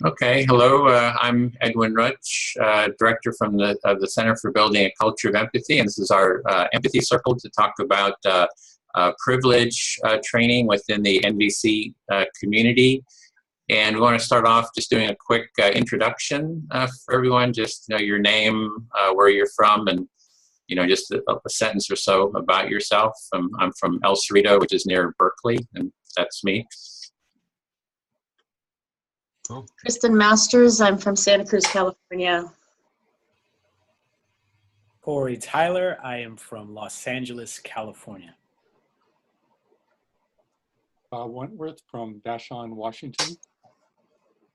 Okay, hello, I'm Edwin Rutsch, Director from of the Center for Building a Culture of Empathy, and this is our Empathy Circle to talk about privilege training within the NVC community. And we want to start off just doing a quick introduction for everyone, just your name, where you're from, and just a sentence or so about yourself. I'm from El Cerrito, which is near Berkeley, and that's me. Cool. Kristin Masters, I'm from Santa Cruz, California. Cory Tyler, I am from Los Angeles, California. Wentworth from Vashon, Washington.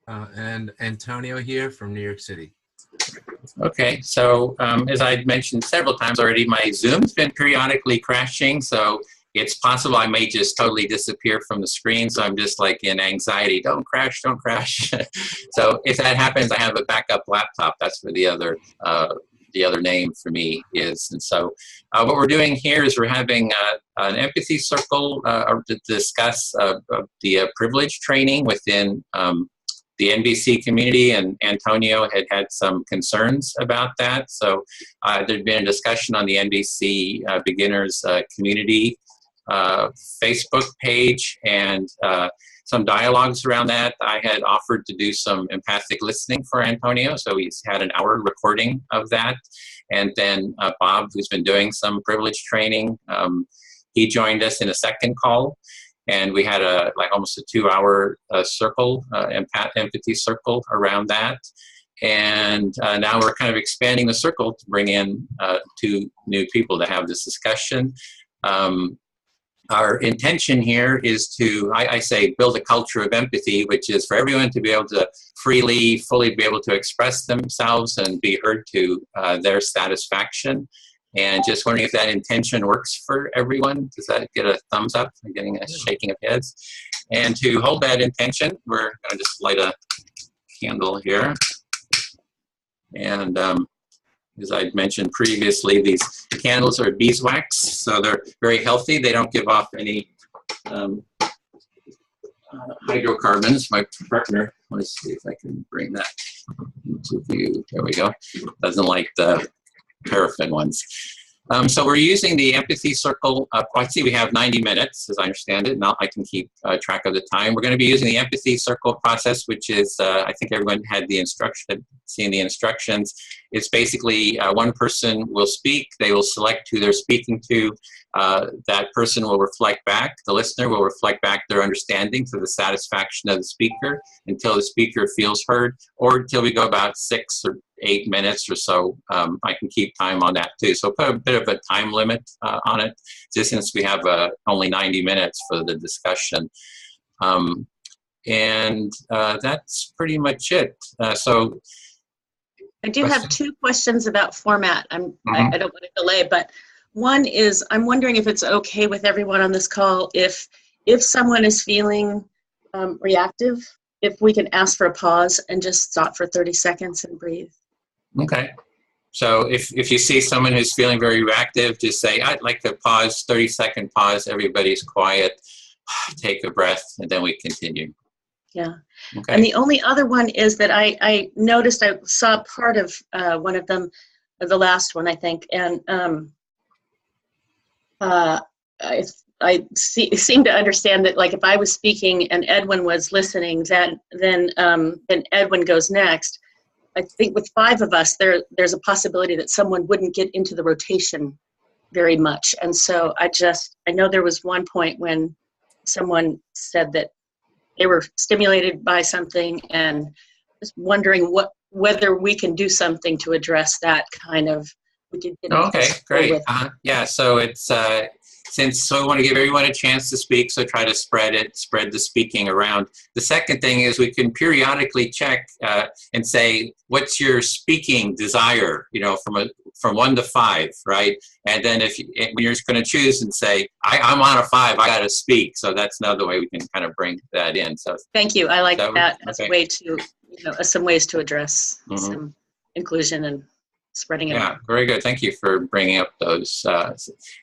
And Antonio here from New York City. Okay, so as I mentioned several times already, my Zoom's been periodically crashing, so it's possible I may just totally disappear from the screen, so I'm just like in anxiety, don't crash, don't crash. So if that happens, I have a backup laptop. That's where the other name for me is. And so what we're doing here is we're having an empathy circle to discuss the privilege training within the NVC community, and Antonio had some concerns about that. So there'd been a discussion on the NVC beginners community Facebook page, and some dialogues around that. I had offered to do some empathic listening for Antonio, so he's had an hour recording of that. And then Bob, who's been doing some privilege training, he joined us in a second call, and we had almost a 2-hour circle, empathy circle around that. And now we're kind of expanding the circle to bring in 2 new people to have this discussion. Our intention here is to, I say, build a culture of empathy, which is for everyone to be able to fully be able to express themselves and be heard to their satisfaction. And just wondering if that intention works for everyone. Does that get a thumbs up? I'm getting a shaking of heads. And to hold that intention, we're going to just light a candle here. And as I mentioned previously, these candles are beeswax, so they're very healthy. They don't give off any hydrocarbons. My partner, let's see if I can bring that into view. There we go. Doesn't like the paraffin ones. So we're using the empathy circle. I see we have 90 minutes, as I understand it. Now I can keep track of the time. We're going to be using the empathy circle process, which is, I think everyone had the seen the instructions. It's basically one person will speak. They will select who they're speaking to. That person will reflect back. The listener will reflect back their understanding to the satisfaction of the speaker until the speaker feels heard, or until we go about 6 or 8 minutes or so. I can keep time on that too. So put a bit of a time limit on it, just since we have only 90 minutes for the discussion. And that's pretty much it. So I do have 2 questions about format. I don't want to delay, but one is, I'm wondering if it's okay with everyone on this call if someone is feeling reactive, if we can ask for a pause and just stop for 30 seconds and breathe. Okay. So if you see someone who's feeling very reactive, just say, I'd like to pause, 30-second pause, everybody's quiet, take a breath, and then we continue. Yeah. Okay. And the only other one is that I noticed, I saw part of one of them, the last one, I think, and I seem to understand that, like, if I was speaking and Edwin was listening, then Edwin goes next. I think with 5 of us, there's a possibility that someone wouldn't get into the rotation very much. And so I know there was one point when someone said that they were stimulated by something, and just wondering whether we can do something to address that kind of. Okay, great. Yeah, so it's so we want to give everyone a chance to speak, so try to spread the speaking around. The second thing is we can periodically check and say, what's your speaking desire, from 1 to 5, right? And then when you're just going to choose and say, I'm on a 5, I got to speak. So that's another way we can kind of bring that in. So thank you. I like that as a way to, some ways to address some inclusion and spreading it Yeah, out. very good. Thank you for bringing up those. I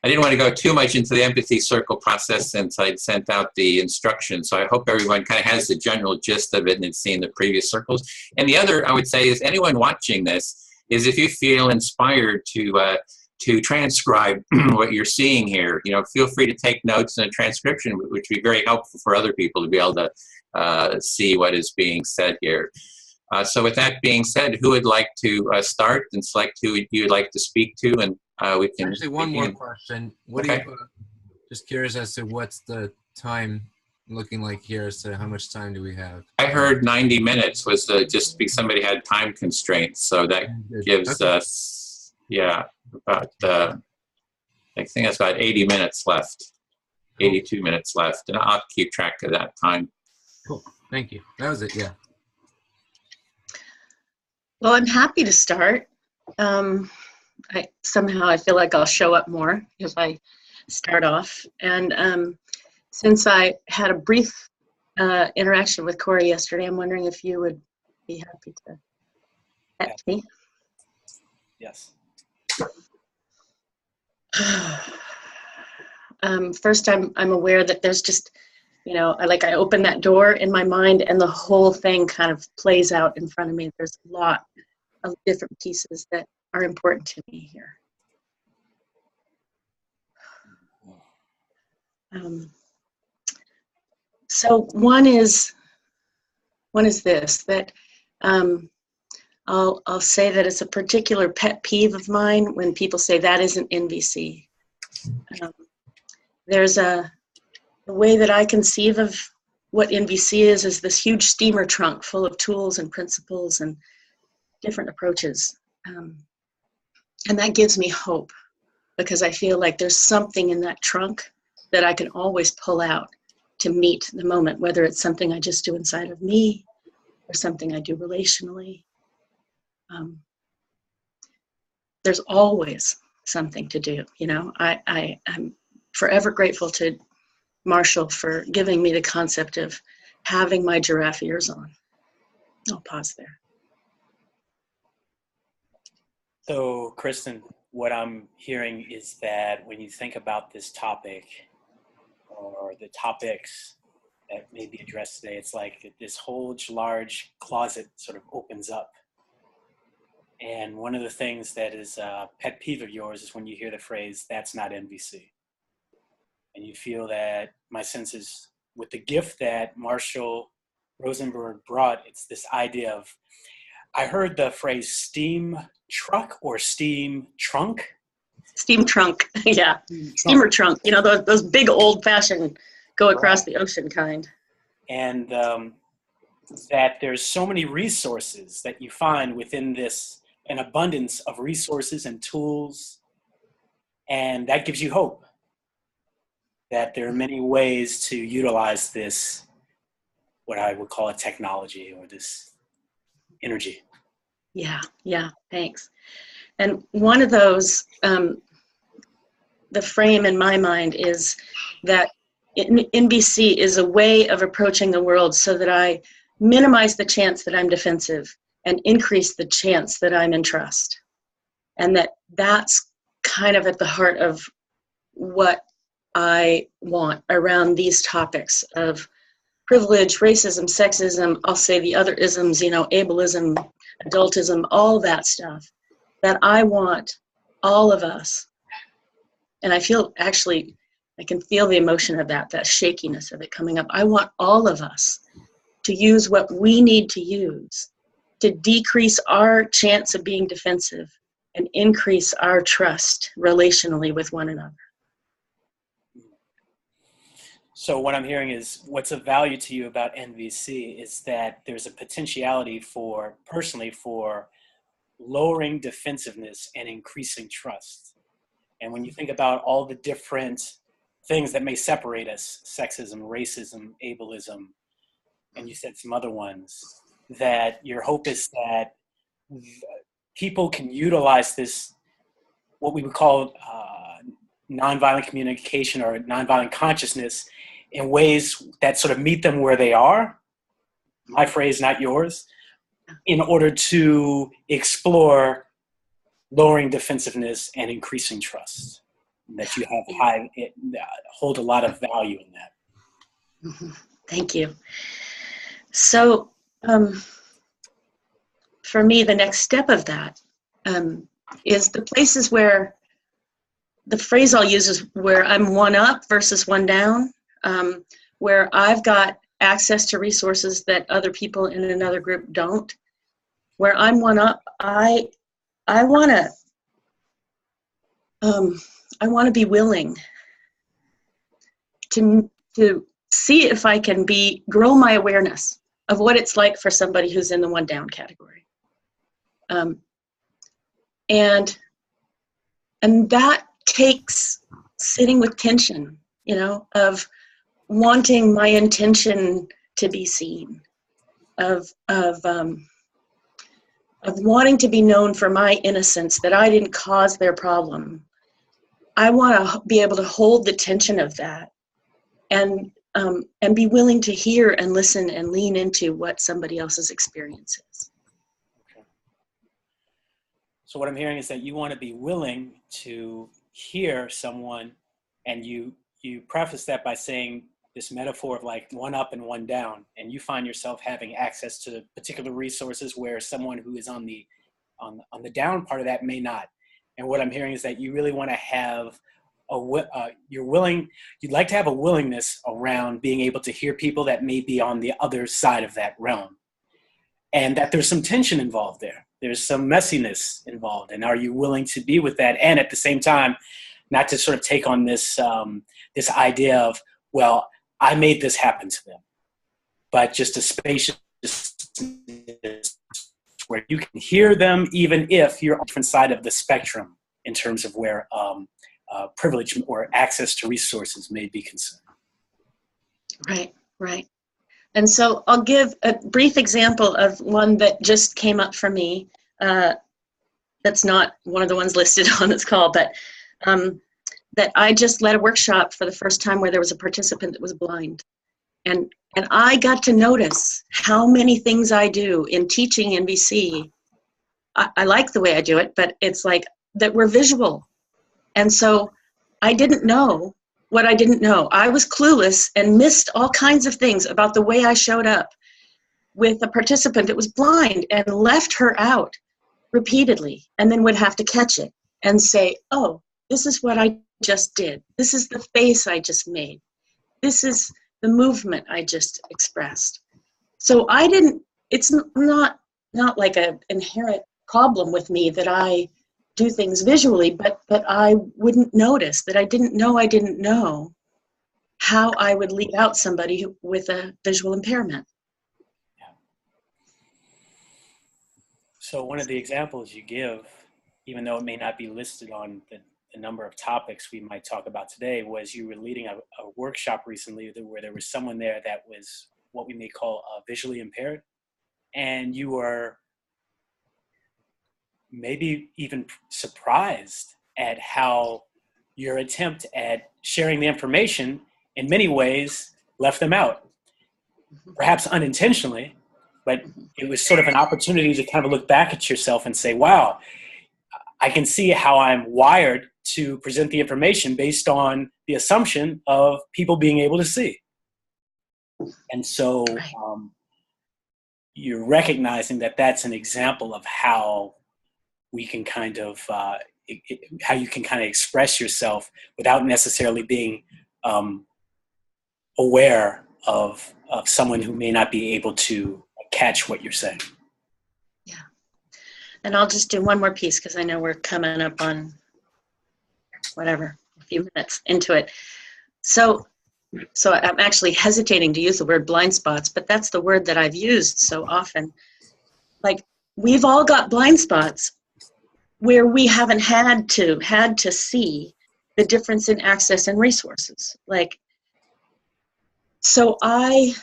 didn't want to go too much into the empathy circle process since I'd sent out the instructions. So I hope everyone kind of has the general gist of it and has seen the previous circles. And the other, I would say, is anyone watching this, is if you feel inspired to transcribe what you're seeing here, feel free to take notes in a transcription, which would be very helpful for other people to be able to see what is being said here. So with that being said, who would like to start and select who you'd like to speak to, and we can. Actually, one more question. What Okay. do you? Just curious as to what's the time looking like here. As to how much time do we have? I heard 90 minutes was just because somebody had time constraints, so that gives us about I think that's about 80 minutes left, 82 minutes left, and I'll keep track of that time. Cool. Thank you. That was it. Yeah. Well, I'm happy to start. Somehow I feel like I'll show up more if I start off. And since I had a brief interaction with Cory yesterday, I'm wondering if you would be happy to chat to me. Yes. First, I'm aware that there's just, I open that door in my mind and the whole thing kind of plays out in front of me. There's a lot of different pieces that are important to me here. So one is this, that I'll say that it's a particular pet peeve of mine when people say that isn't NVC. There's the way that I conceive of what NVC is this huge steamer trunk full of tools and principles and different approaches. And that gives me hope, because I feel like there's something in that trunk that I can always pull out to meet the moment, whether it's something I just do inside of me or something I do relationally. There's always something to do, I'm forever grateful to Marshall for giving me the concept of having my giraffe ears on. I'll pause there. So, Kristin, what I'm hearing is that when you think about this topic or the topics that may be addressed today, it's like this whole large closet sort of opens up. And one of the things that is a pet peeve of yours is when you hear the phrase, "that's not NVC." And you feel that, my sense is, with the gift that Marshall Rosenberg brought, it's this idea of, I heard the phrase steam truck or steam trunk. Steam trunk, yeah. Steamer trunk, those big old-fashioned go across the ocean kind. And that there's so many resources that you find within this, an abundance of resources and tools, and that gives you hope that there are many ways to utilize this, what I would call a technology, or this energy. Yeah, thanks. And one of those, the frame in my mind is that NVC is a way of approaching the world so that I minimize the chance that I'm defensive and increase the chance that I'm in trust. And that's kind of at the heart of what I want around these topics of privilege, racism, sexism, I'll say the other isms, ableism, adultism, all that stuff, that I want all of us. And I feel, actually, I can feel the emotion of that shakiness of it coming up. I want all of us to use what we need to use to decrease our chance of being defensive and increase our trust relationally with one another. So what I'm hearing is, what's of value to you about NVC is that there's a potentiality personally for lowering defensiveness and increasing trust. And when you think about all the different things that may separate us, sexism, racism, ableism, and you said some other ones, that your hope is that people can utilize this, what we would call nonviolent communication or nonviolent consciousness, in ways that sort of meet them where they are, my phrase, not yours, in order to explore lowering defensiveness and increasing trust. That you have hold a lot of value in that. Mm-hmm. Thank you. So for me, the next step of that is the places where the phrase I'll use is where I'm one up versus one down, where I've got access to resources that other people in another group don't. Where I'm one up, I want to be willing to see if I can grow my awareness of what it's like for somebody who's in the one down category. And that takes sitting with tension, of wanting my intention to be seen, of wanting to be known for my innocence, that I didn't cause their problem. I want to be able to hold the tension of that and be willing to hear and listen and lean into what somebody else's experience is. Okay. So what I'm hearing is that you want to be willing to hear someone, and you preface that by saying this metaphor of like one up and one down, and you find yourself having access to particular resources where someone who is on the down part of that may not. And what I'm hearing is that you really want to have you'd like to have a willingness around being able to hear people that may be on the other side of that realm, and that there's some tension involved there. There's some messiness involved, and are you willing to be with that? And at the same time, not to sort of take on this this idea of, well, I made this happen to them, but just a spaciousness where you can hear them even if you're on a different side of the spectrum in terms of where privilege or access to resources may be concerned. Right. And so I'll give a brief example of one that just came up for me. That's not one of the ones listed on this call, but that I just led a workshop for the first time where there was a participant that was blind. And I got to notice how many things I do in teaching NVC. I like the way I do it, but it's like that we're visual. And so I didn't know what I didn't know. I was clueless and missed all kinds of things about the way I showed up with a participant that was blind, and left her out repeatedly, and then would have to catch it and say, oh, this is what I just did. This is the face I just made. This is the movement I just expressed. So it's not like an inherent problem with me that I do things visually, but I wouldn't notice that I didn't know how I would leave out somebody with a visual impairment. Yeah. So one of the examples you give, even though it may not be listed on the number of topics we might talk about today, was you were leading a workshop recently where there was someone there that was what we may call visually impaired, and you were maybe even surprised at how your attempt at sharing the information in many ways left them out, perhaps unintentionally, but it was sort of an opportunity to kind of look back at yourself and say, wow, I can see how I'm wired to present the information based on the assumption of people being able to see. And so you're recognizing that that's an example of how we can kind of, how you can kind of express yourself without necessarily being aware of someone who may not be able to catch what you're saying. Yeah. And I'll just do one more piece because I know we're coming up on a few minutes into it. So I'm actually hesitating to use the word blind spots, but that's the word that I've used so often. Like, we've all got blind spots where we haven't had to see the difference in access and resources. Like, so I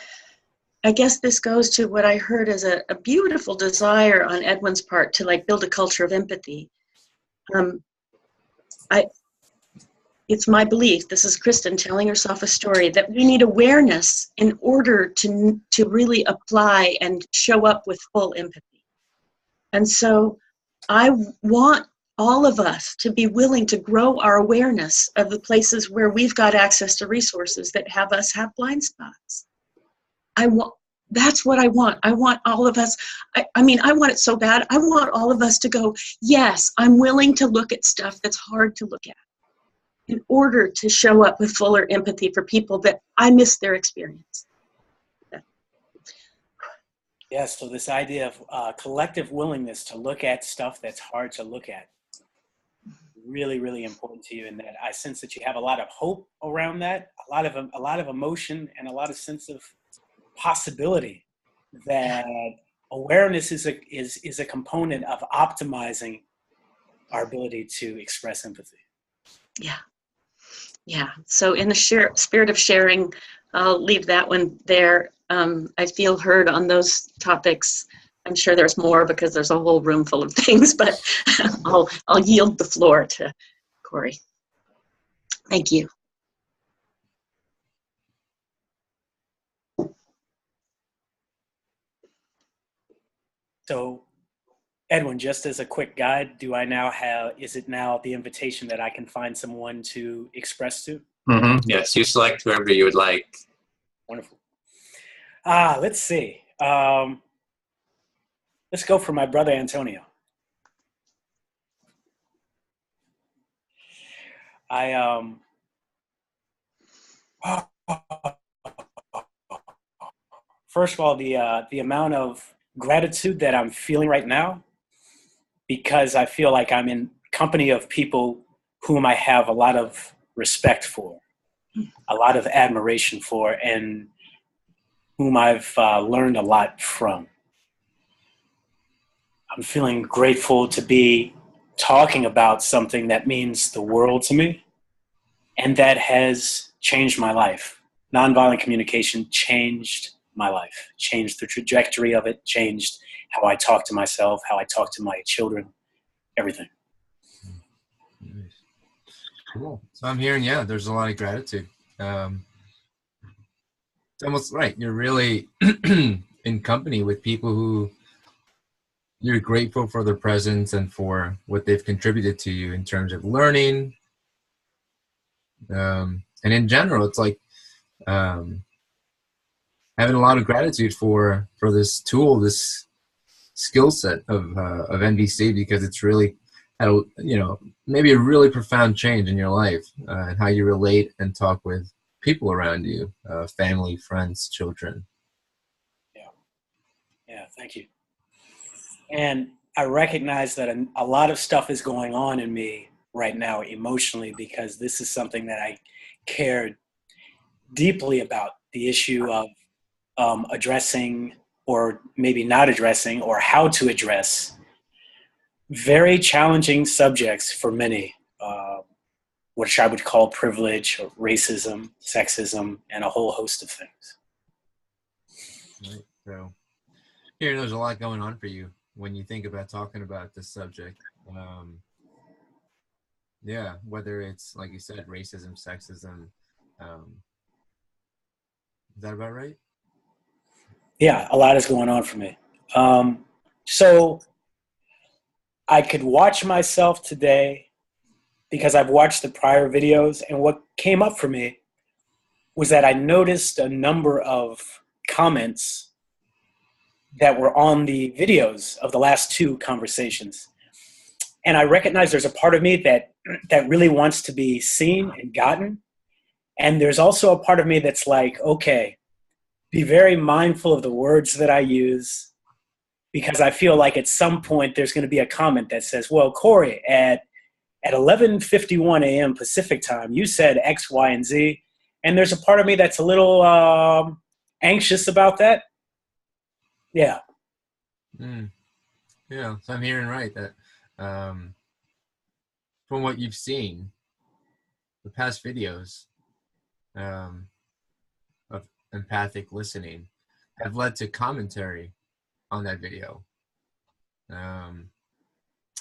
guess this goes to what I heard as a beautiful desire on Edwin's part to like build a culture of empathy. It's my belief, this is Kristin telling herself a story, that we need awareness in order to really apply and show up with full empathy. And so I want all of us to be willing to grow our awareness of the places where we've got access to resources that have us have blind spots. That's what I want. I want all of us, I mean, I want it so bad. I want all of us to go, yes, I'm willing to look at stuff that's hard to look at in order to show up with fuller empathy for people that I miss their experience. Yeah, so this idea of collective willingness to look at stuff that's hard to look at, really, really important to you, and that I sense that you have a lot of hope around that, a lot of emotion, and a lot of sense of possibility. That awareness is a component of optimizing our ability to express empathy. Yeah. So in the spirit of sharing, I'll leave that one there. I feel heard on those topics. I'm sure there's more because there's a whole room full of things, but I'll yield the floor to Cory. Thank you. So, Edwin, just as a quick guide, is it now the invitation that I can find someone to express to? Mm-hmm. Yes, you select whoever you would like. Wonderful. Let's see. Let's go for my brother Antonio. First of all, the amount of gratitude that I'm feeling right now, because I feel like I'm in company of people whom I have a lot of respect for, a lot of admiration for, and whom I've learned a lot from. I'm feeling grateful to be talking about something that means the world to me and that has changed my life. Nonviolent communication changed my life, changed the trajectory of it, changed how I talk to myself, how I talk to my children, everything. Nice. Cool. So I'm hearing, there's a lot of gratitude. It's almost right. You're really in company with people who you're grateful for their presence and for what they've contributed to you in terms of learning. And in general, it's like having a lot of gratitude for this tool, this skill set of NVC, because it's really had maybe a really profound change in your life and how you relate and talk with people around you, family, friends, children. Yeah, thank you. And I recognize that a lot of stuff is going on in me right now emotionally, because this is something that I cared deeply about, the issue of addressing, or maybe not addressing, or how to address very challenging subjects for many, which I would call privilege, or racism, sexism, and a whole host of things. Right. So here, there's a lot going on for you when you think about talking about this subject. Whether it's, like you said, racism, sexism. Is that about right? Yeah, a lot is going on for me. So I could watch myself today because I've watched the prior videos, and what came up for me was that I noticed a number of comments that were on the videos of the last two conversations. And I recognize there's a part of me that really wants to be seen and gotten. And there's also a part of me that's like, okay, be very mindful of the words that I use, because I feel like at some point there's going to be a comment that says, well, Cory, at 11:51 a.m. Pacific time, you said X, Y, and Z. And there's a part of me that's a little anxious about that. Yeah. Yeah, so I'm hearing right that from what you've seen, the past videos of empathic listening have led to commentary on that video.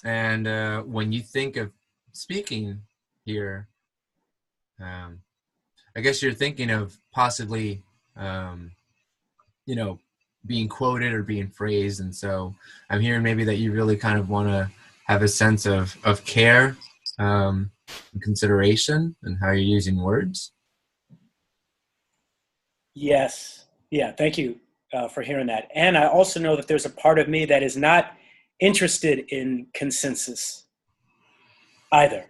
And when you think of speaking here, I guess you're thinking of possibly, being quoted or being phrased. And so I'm hearing maybe that you really kind of want to have a sense of care, and consideration, and how you're using words. Yes. Yeah. Thank you for hearing that. And I also know that there's a part of me that is not interested in consensus either.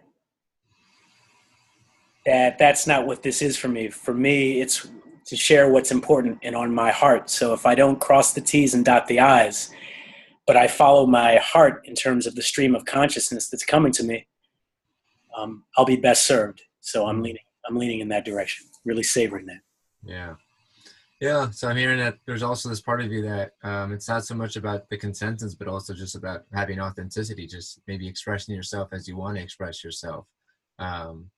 That's not what this is for me. For me, it's to share what's important and on my heart. So if I don't cross the T's and dot the I's, but I follow my heart in terms of the stream of consciousness that's coming to me, I'll be best served. So I'm leaning in that direction, really savoring that. Yeah. Yeah. So I'm hearing that there's also this part of you that it's not so much about the consensus, but also just about having authenticity, just maybe expressing yourself as you want to express yourself. And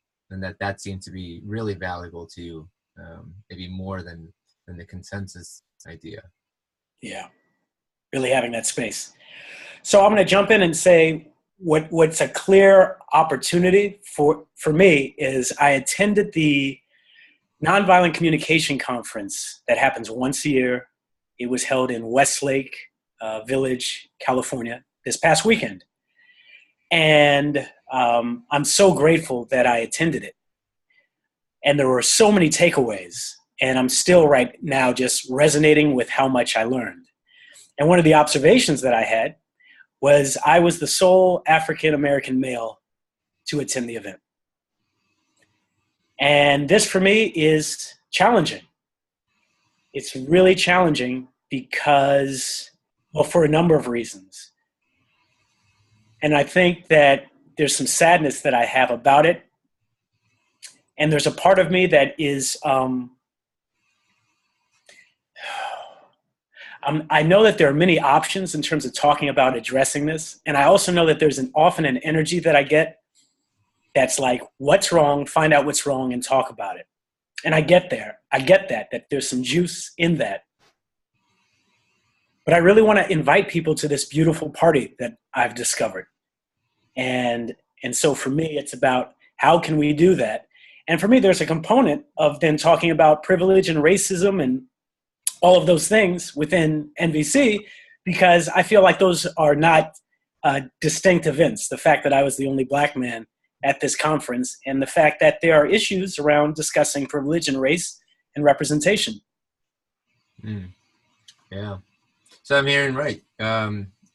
that seems to be really valuable to you, maybe more than the consensus idea. Yeah. Really having that space. So I'm going to jump in and say what's a clear opportunity for me is I attended the Nonviolent Communication Conference that happens once a year. It was held in Westlake Village, California, this past weekend. And I'm so grateful that I attended it. And there were so many takeaways. And I'm still right now just resonating with how much I learned. And one of the observations that I had was I was the sole African-American male to attend the event. And this for me is challenging. It's really challenging because, well, for a number of reasons. And I think that there's some sadness that I have about it. And there's a part of me that is, I know that there are many options in terms of talking about addressing this. And I also know that there's often an energy that I get that's like, what's wrong? Find out what's wrong and talk about it. And I get that there's some juice in that. But I really want to invite people to this beautiful party that I've discovered. And so for me, it's about how can we do that? And for me, there's a component of then talking about privilege and racism and all of those things within NVC, because I feel like those are not distinct events. The fact that I was the only Black man at this conference and the fact that there are issues around discussing privilege and race and representation. Yeah. So I'm hearing right.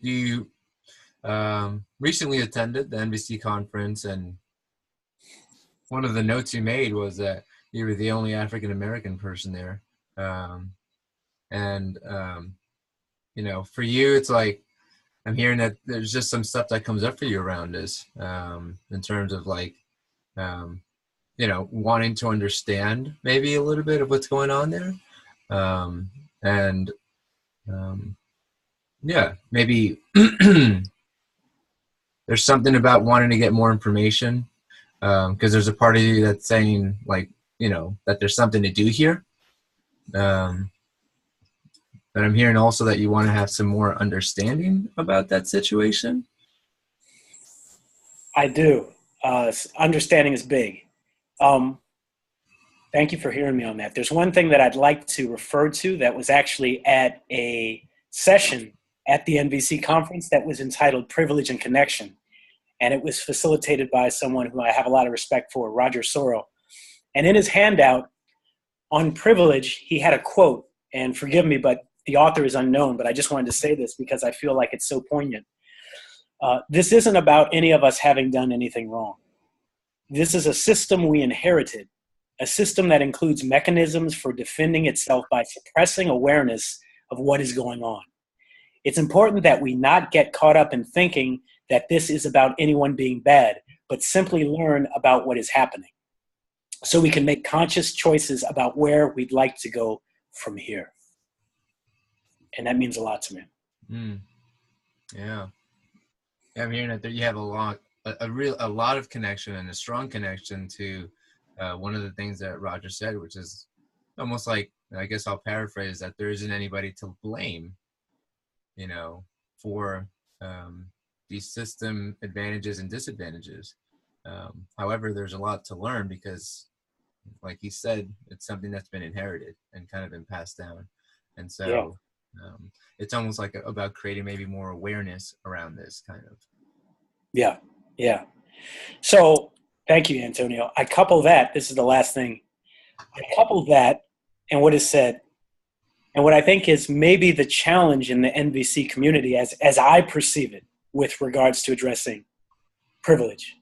You recently attended the NVC conference, and one of the notes you made was that you were the only African-American person there. You know, for you, it's like, I'm hearing that there's just some stuff that comes up for you around this, in terms of like, you know, wanting to understand maybe a little bit of what's going on there. Yeah, maybe there's something about wanting to get more information, because there's a part of you that's saying, like, you know, that there's something to do here. But I'm hearing also that you want to have some more understanding about that situation. I do. Understanding is big. Thank you for hearing me on that. There's one thing that I'd like to refer to that was actually at a session at the NVC conference that was entitled Privilege and Connection. And it was facilitated by someone who I have a lot of respect for, Roger Sorrell. And in his handout on privilege, he had a quote, and forgive me, but the author is unknown, but I just wanted to say this because I feel like it's so poignant. This isn't about any of us having done anything wrong. This is a system we inherited, a system that includes mechanisms for defending itself by suppressing awareness of what is going on. It's important that we not get caught up in thinking that this is about anyone being bad, but simply learn about what is happening so we can make conscious choices about where we'd like to go from here. And that means a lot to me. Yeah. I'm hearing that you have a lot of connection and a strong connection to one of the things that Roger said, which is almost like, I guess I'll paraphrase, that there isn't anybody to blame, you know, for these system advantages and disadvantages. However, there's a lot to learn because, like he said, it's something that's been inherited and kind of been passed down. And so yeah. It's almost like about creating maybe more awareness around this kind of. Yeah. Yeah. So thank you, Antonio. I couple that. This is the last thing. I couple that and what is said, and what I think is maybe the challenge in the NVC community, as I perceive it, with regards to addressing privilege,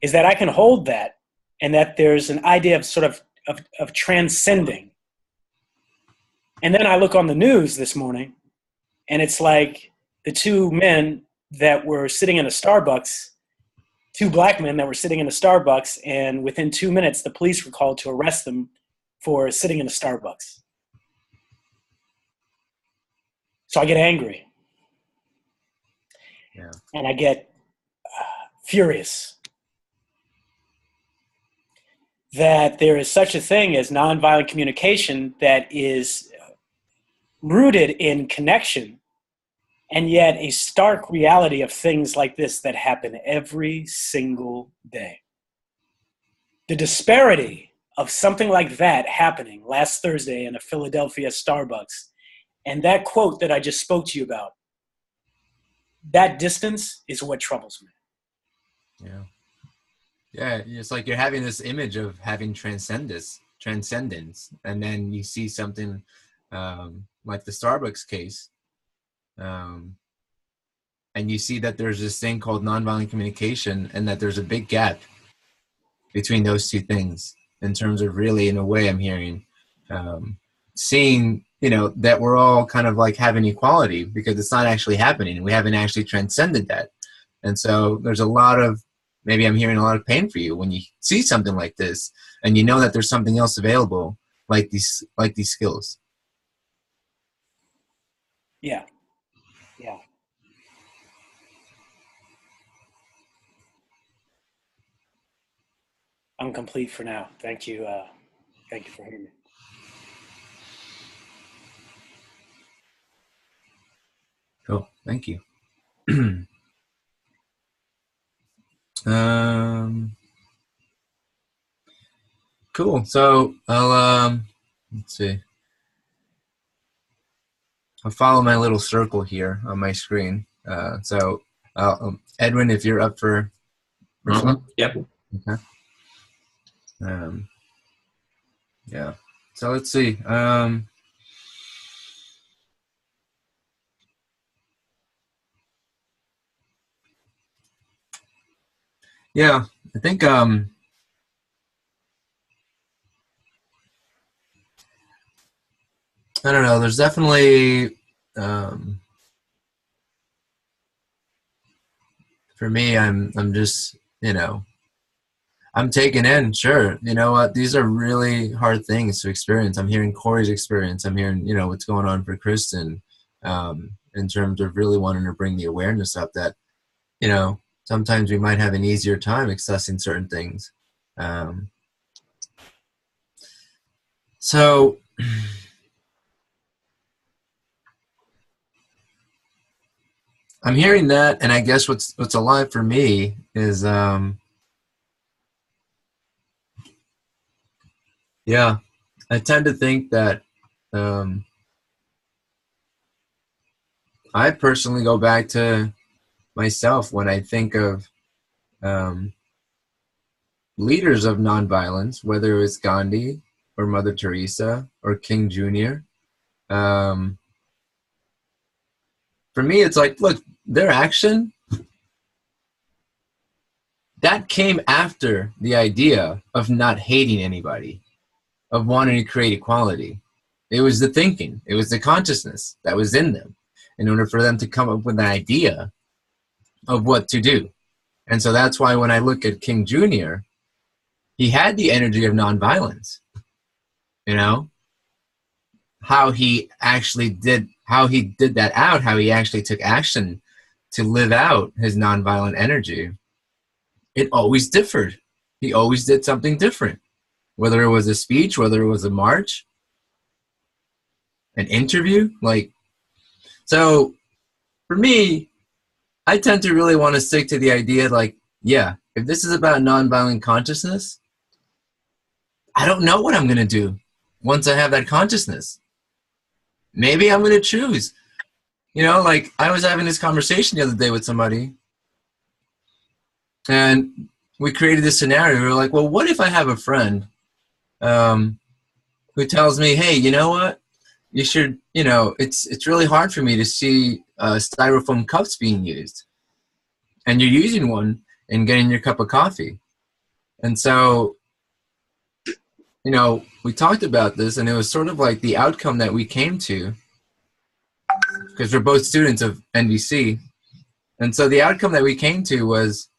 is that I can hold that, and that there's an idea of sort of transcending. And then I look on the news this morning, and it's like the two men that were sitting in a Starbucks, two black men that were sitting in a Starbucks, and within 2 minutes, the police were called to arrest them for sitting in a Starbucks. So I get angry. Yeah. And I get furious that there is such a thing as nonviolent communication that is rooted in connection, and yet a stark reality of things like this that happen every single day. The disparity of something like that happening last Thursday in a Philadelphia Starbucks, and that quote that I just spoke to you about, that distance is what troubles me. Yeah. Yeah, it's like you're having this image of having transcendence, and then you see something like the Starbucks case, and you see that there's this thing called nonviolent communication, and that there's a big gap between those two things in terms of really, in a way, I'm hearing, seeing, that we're all kind of like having equality, because it's not actually happening. We haven't actually transcended that. And so there's a lot of, maybe I'm hearing a lot of pain for you when you see something like this, and you know that there's something else available, like these skills. Yeah. Yeah. I'm complete for now. Thank you. Thank you for hearing me. Cool. Thank you. Cool. So I'll let's see. I'll follow my little circle here on my screen. So Edwin, if you're up for Yep. Okay. Yeah. So let's see. Yeah, I think I don't know. There's definitely for me, I'm just, I'm taking in, sure. You know what? These are really hard things to experience. I'm hearing Cory's experience. I'm hearing, what's going on for Kristin, in terms of really wanting to bring the awareness up that, sometimes we might have an easier time accessing certain things. So I'm hearing that, and I guess what's alive for me is, yeah, I tend to think that I personally go back to myself when I think of leaders of nonviolence, whether it's Gandhi or Mother Teresa or King Jr. For me, it's like, look, their action, that came after the idea of not hating anybody, of wanting to create equality. It was the thinking, it was the consciousness that was in them in order for them to come up with an idea of what to do. And so that's why when I look at King Jr., he had the energy of nonviolence, how he actually did, how he did that out, how he actually took action to live out his nonviolent energy. It always differed. He always did something different, whether it was a speech, whether it was a march, an interview, so for me, I tend to really want to stick to the idea, yeah, if this is about nonviolent consciousness, I don't know what I'm going to do once I have that consciousness. Maybe I'm going to choose. I was having this conversation the other day with somebody, And we created this scenario. We were like, well, what if I have a friend who tells me, hey, you know what? You should, it's really hard for me to see styrofoam cups being used. And you're using one and getting your cup of coffee. And so, we talked about this, and it was sort of like the outcome that we came to, because we're both students of NVC. And so the outcome that we came to was,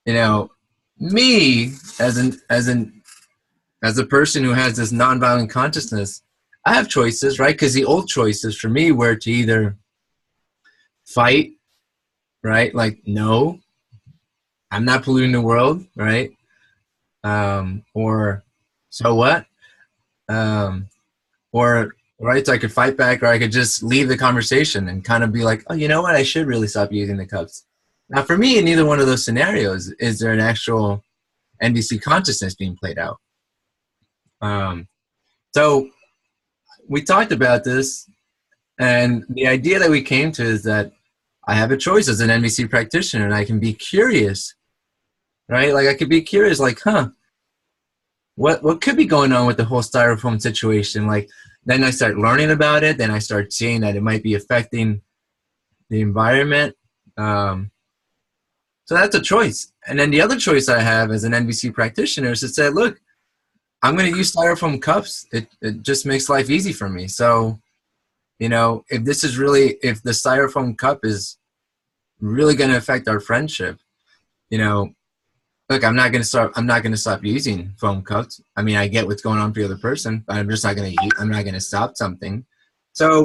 me as a person who has this nonviolent consciousness, I have choices, right? Because the old choices for me were to either fight, right? Like, no, I'm not polluting the world, right? Or so what? Or, right, so I could fight back, or I could just leave the conversation and kind of be like, oh, you know what? I should really stop using the cups. Now, for me, in neither one of those scenarios is there an actual NVC consciousness being played out. So we talked about this, and the idea that we came to is that I have a choice as an NVC practitioner, and I can be curious, right? Like, I could be curious, like, what could be going on with the whole styrofoam situation? Like, then I start learning about it. Then I start seeing that it might be affecting the environment. So that's a choice. And then the other choice I have as an NVC practitioner is to say, look, I'm going to use styrofoam cups. It just makes life easy for me. So, if the styrofoam cup is really going to affect our friendship, look, I'm not going to stop using foam cups. I mean, I get what's going on for the other person, but I'm not going to stop something. So,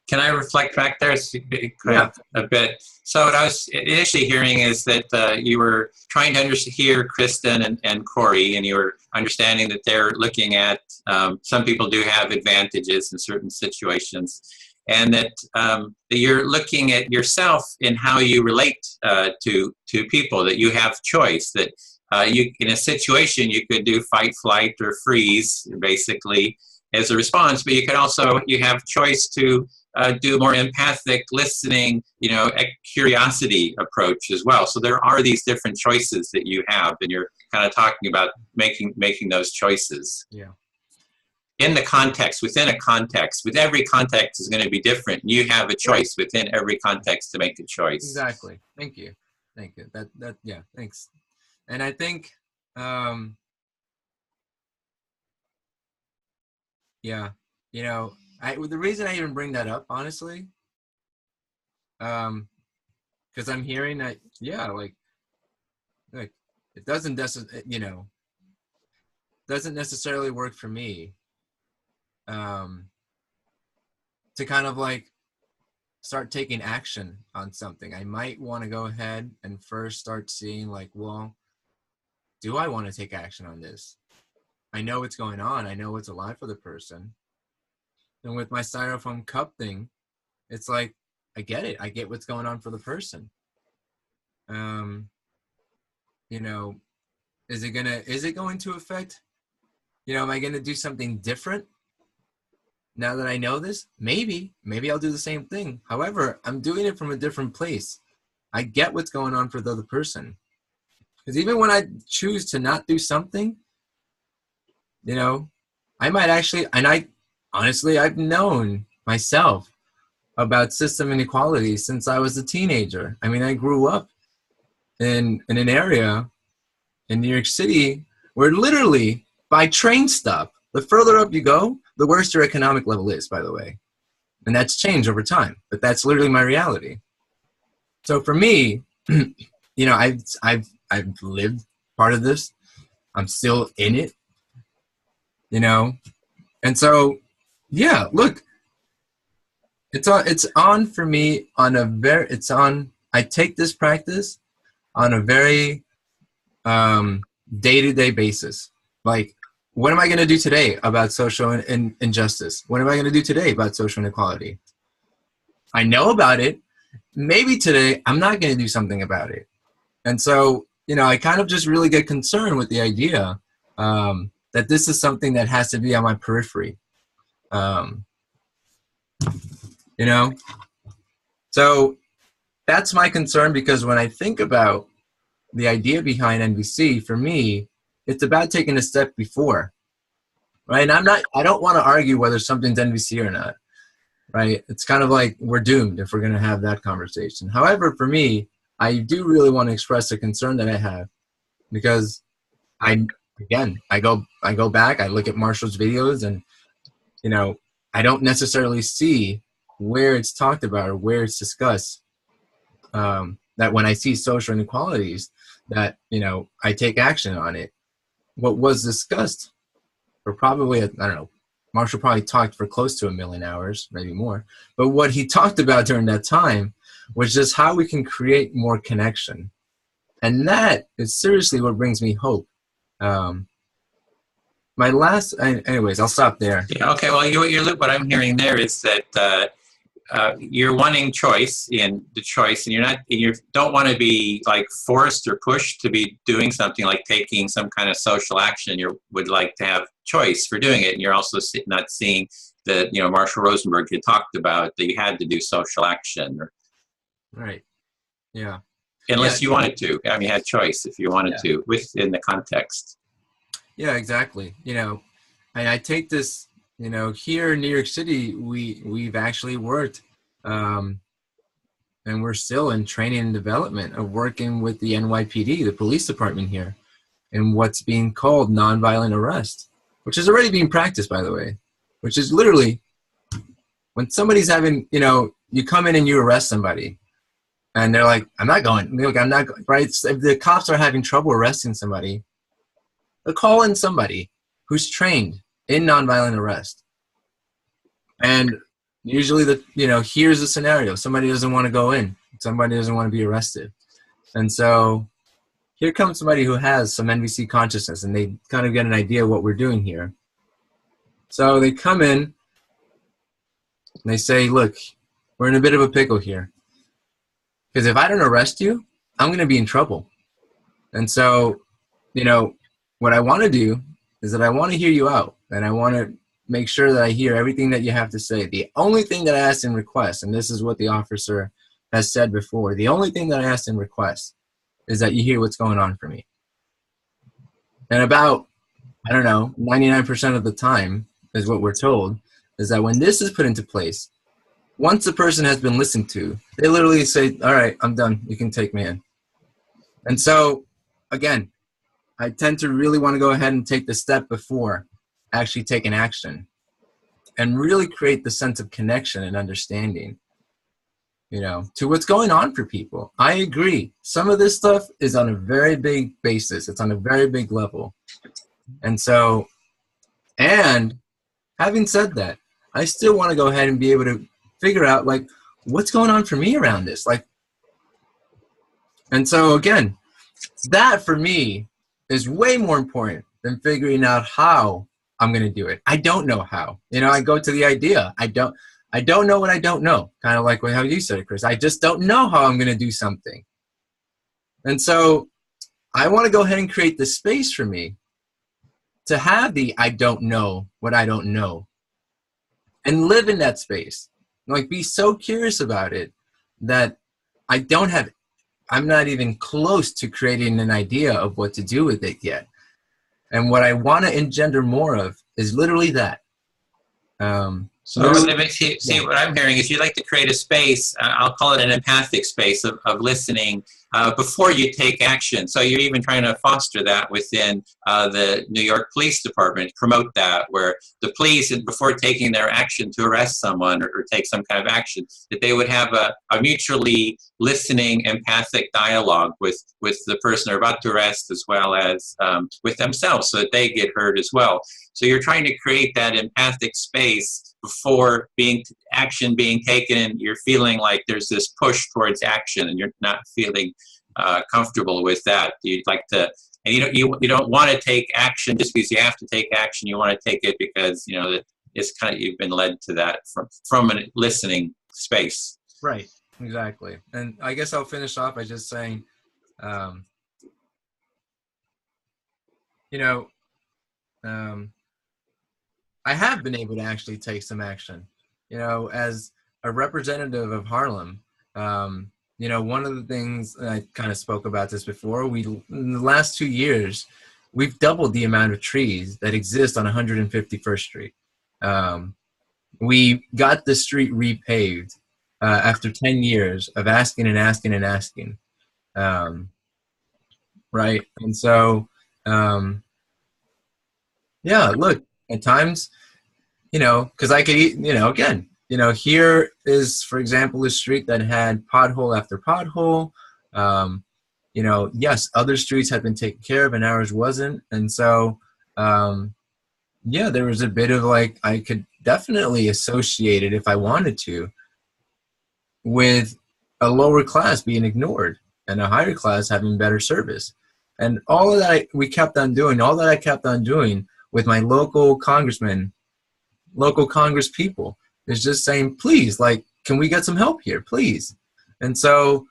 can I reflect back there a bit? So what I was initially hearing is that you were trying to hear Kristin and Cory, and you were understanding that they're looking at some people do have advantages in certain situations, and that you're looking at yourself in how you relate to people, that you have choice, that you in a situation you could do fight, flight, or freeze, basically, as a response, but you have choice to do more empathic listening, a curiosity approach as well. So there are these different choices that you have, and you're kind of talking about making those choices. Yeah. In the context, within a context, with every context is going to be different. You have a choice within every context to make a choice. Exactly. Thank you. Yeah, thanks. And I think, the reason I even bring that up, honestly, because I'm hearing that, like it doesn't necessarily work for me, to kind of like start taking action on something. I might want to go ahead and first start seeing, like, well, do I want to take action on this? I know what's going on. I know what's alive for the person. And with my styrofoam cup thing, it's like, I get it. I get what's going on for the person. Is it going to affect, am I going to do something different now that I know this? Maybe I'll do the same thing. However, I'm doing it from a different place. I get what's going on for the other person. Because even when I choose to not do something, I might actually, and honestly, I've known myself about system inequality since I was a teenager. I mean, I grew up in an area in New York City where literally by train stop, the further up you go, the worse your economic level is, by the way. And that's changed over time, but that's literally my reality. So for me, I've lived part of this. I'm still in it, and so, yeah, look, it's on for me on a very, I take this practice on a very day-to-day basis. Like, what am I going to do today about social injustice? What am I going to do today about social inequality? I know about it. Maybe today I'm not going to do something about it. And so, I kind of just really get concerned with the idea that this is something that has to be on my periphery. So that's my concern, because when I think about the idea behind NVC, for me, it's about taking a step before, right? And I don't want to argue whether something's NVC or not, right? It's kind of like we're doomed if we're going to have that conversation. However, for me, I do really want to express a concern that I have, because I go back, I look at Marshall's videos, and, you know, I don't necessarily see where it's talked about or where it's discussed, that when I see social inequalities, that, you know, I take action on it. What was discussed, or probably, I don't know, Marshall probably talked for close to 1 million hours, maybe more. But what he talked about during that time was just how we can create more connection. And that is seriously what brings me hope. Anyways, I'll stop there. Yeah, okay, well, what I'm hearing there is that you're wanting choice in the choice, and you don't want to be like forced or pushed to be doing something like taking some kind of social action. You would like to have choice for doing it, and you're also not seeing that, you know, Marshall Rosenberg had talked about that you had to do social action. Right. Yeah. Unless you wanted to. I mean, you had choice if you wanted to within the context. Yeah, exactly. You know, and I take this, you know, here in New York City, we've actually worked, and we're still in training and development of working with the NYPD, the police department here, in what's being called nonviolent arrest, which is already being practiced, by the way, which is literally when somebody's having, you know, you come in and you arrest somebody, and they're like, I'm not going, right? If the cops are having trouble arresting somebody, they'll call in somebody who's trained in nonviolent arrest. And usually here's the scenario. Somebody doesn't want to go in. Somebody doesn't want to be arrested. And so here comes somebody who has some NVC consciousness, and they kind of get an idea of what we're doing here. So they come in and they say, look, we're in a bit of a pickle here, because if I don't arrest you, I'm going to be in trouble. And so, you know, what I want to do is that I want to hear you out, and I want to make sure that I hear everything that you have to say. The only thing that I asked in request, and this is what the officer has said before, the only thing that I asked in request is that you hear what's going on for me. And about, I don't know, 99% of the time is what we're told, is that when this is put into place, once the person has been listened to, they literally say, all right, I'm done. You can take me in. And so, again, I tend to really want to go ahead and take the step before actually taking action, and really create the sense of connection and understanding, you know, to what's going on for people. I agree. Some of this stuff is on a very big basis. It's on a very big level. And so, and having said that, I still want to go ahead and be able to figure out, like, what's going on for me around this? Like, and so again, that for me is way more important than figuring out how I'm going to do it. I don't know how. You know, I go to the idea. I don't know what I don't know. Kind of like how you said it, Chris. I just don't know how I'm going to do something. And so I want to go ahead and create the space for me to have the I don't know what I don't know, and live in that space. Like, be so curious about it that I'm not even close to creating an idea of what to do with it yet. And what I want to engender more of is literally that. So what I'm hearing is you'd like to create a space, I'll call it an empathic space of listening before you take action. So you're even trying to foster that within the New York Police Department, promote that, where the police, before taking their action to arrest someone or take some kind of action, that they would have a mutually listening, empathic dialogue with the person they're about to arrest, as well as with themselves, so that they get heard as well. So you're trying to create that empathic space before action being taken, and you're feeling like there's this push towards action, and you're not feeling comfortable with that. You'd like to, and you don't want to take action just because you have to take action. You want to take it because, you know, that it's kind of, you've been led to that from a listening space. Right. Exactly. And I guess I'll finish off by just saying, I have been able to actually take some action, you know, as a representative of Harlem. you know, one of the things, and I kind of spoke about this before, in the last 2 years, we've doubled the amount of trees that exist on 151st Street. We got the street repaved after 10 years of asking and asking and asking. Right? And so, yeah, look, at times, you know, because I could, you know, again, you know, here is, for example, a street that had pothole after pothole. You know, yes, other streets had been taken care of and ours wasn't. And so, yeah, there was a bit of like, I could definitely associate it if I wanted to with a lower class being ignored and a higher class having better service. And all of that we kept on doing, all that I kept on doing with my local congressmen, local Congress people, is just saying, please, like, can we get some help here, please? And so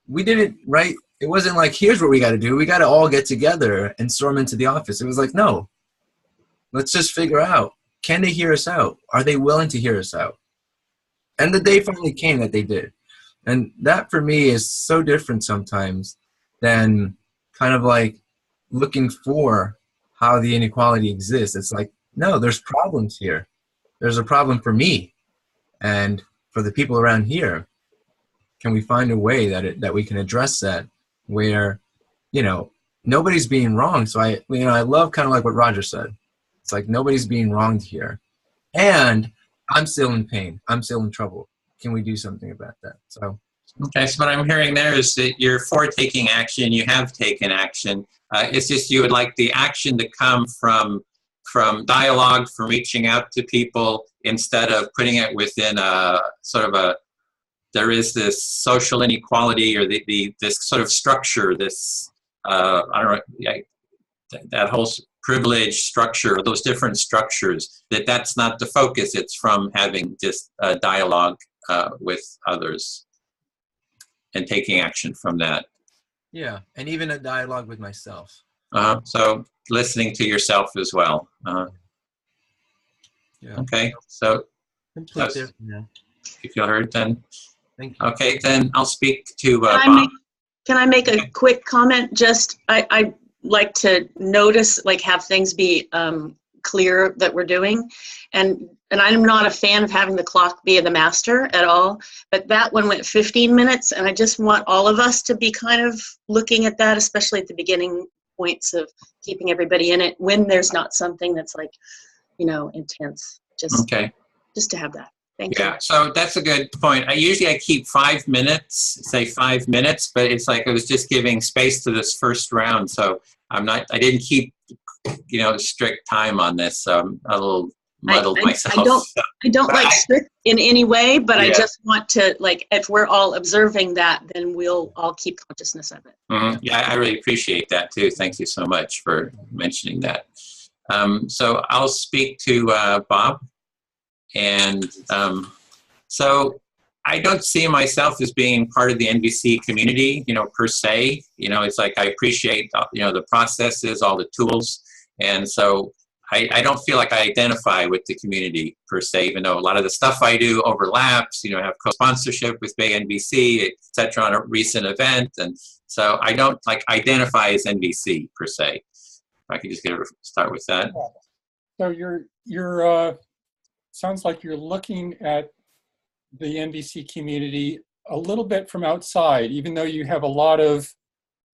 we did it right. It wasn't like, here's what we got to do. We got to all get together and storm into the office. It was like, no, let's just figure out, can they hear us out? Are they willing to hear us out? And the day finally came that they did. And that for me is so different sometimes than kind of like looking for how the inequality exists. It's like, no, there's problems here. There's a problem for me and for the people around here. Can we find a way that we can address that where, you know, nobody's being wrong? So I love kind of like what Roger said. It's like nobody's being wronged here. And I'm still in pain. I'm still in trouble. Can we do something about that? So. Okay, so what I'm hearing there is that you're for taking action, you have taken action. It's just you would like the action to come from dialogue, from reaching out to people, instead of putting it within a sort of a, there is this social inequality or this sort of structure, this, I don't know, that whole privilege structure, those different structures, that's not the focus. It's from having just a dialogue with others and taking action from that. Yeah, and even a dialogue with myself. So listening to yourself as well. Yeah. Okay, so Yeah. you feel heard then? Thank you. Okay, then I'll speak to Bob. Can I make a quick comment? Just, I like to notice, like, have things be clear that we're doing. And I'm not a fan of having the clock be the master at all, but that one went 15 minutes, and I just want all of us to be kind of looking at that, especially at the beginning points of keeping everybody in it when there's not something that's like, you know, intense. Just to have that. Thank you. Yeah, so that's a good point. I keep 5 minutes, say 5 minutes, but it's like I was just giving space to this first round, so I didn't keep, you know, strict time on this, so I'm a little muddled myself. I don't like strict in any way, but I just want to, like, if we're all observing that, then we'll all keep consciousness of it. Mm-hmm. Yeah, I really appreciate that too. Thank you so much for mentioning that. So I'll speak to Bob. And so I don't see myself as being part of the NVC community, you know, per se. You know, it's like I appreciate, you know, the processes, all the tools. And so I don't feel like I identify with the community per se, even though a lot of the stuff I do overlaps, you know, I have co-sponsorship with Bay NVC, et cetera, on a recent event. And so I don't like identify as NVC per se. If I could just start with that. So you're sounds like you're looking at the NVC community a little bit from outside, even though you have a lot of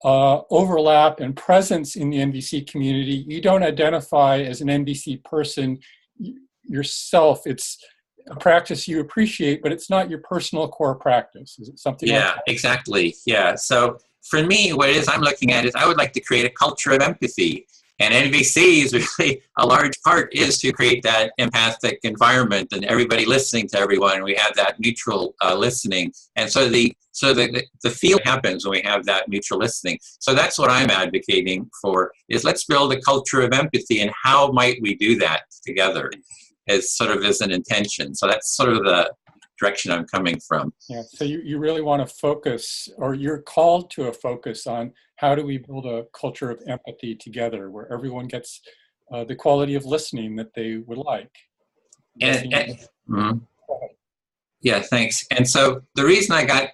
overlap and presence in the NVC community. You don't identify as an NVC person yourself. It's a practice you appreciate, but it's not your personal core practice. Is it something like that? Exactly. Yeah. So for me, what it is I'm looking at is I would like to create a culture of empathy. And NVC is really a large part is to create that empathic environment and everybody listening to everyone. We have that mutual listening. And so the feel happens when we have that mutual listening. So that's what I'm advocating for is let's build a culture of empathy, and how might we do that together as sort of as an intention. So that's sort of the direction I'm coming from. Yeah, so you really want to focus, or you're called to a focus on how do we build a culture of empathy together where everyone gets the quality of listening that they would like. Yeah, thanks. And so the reason I got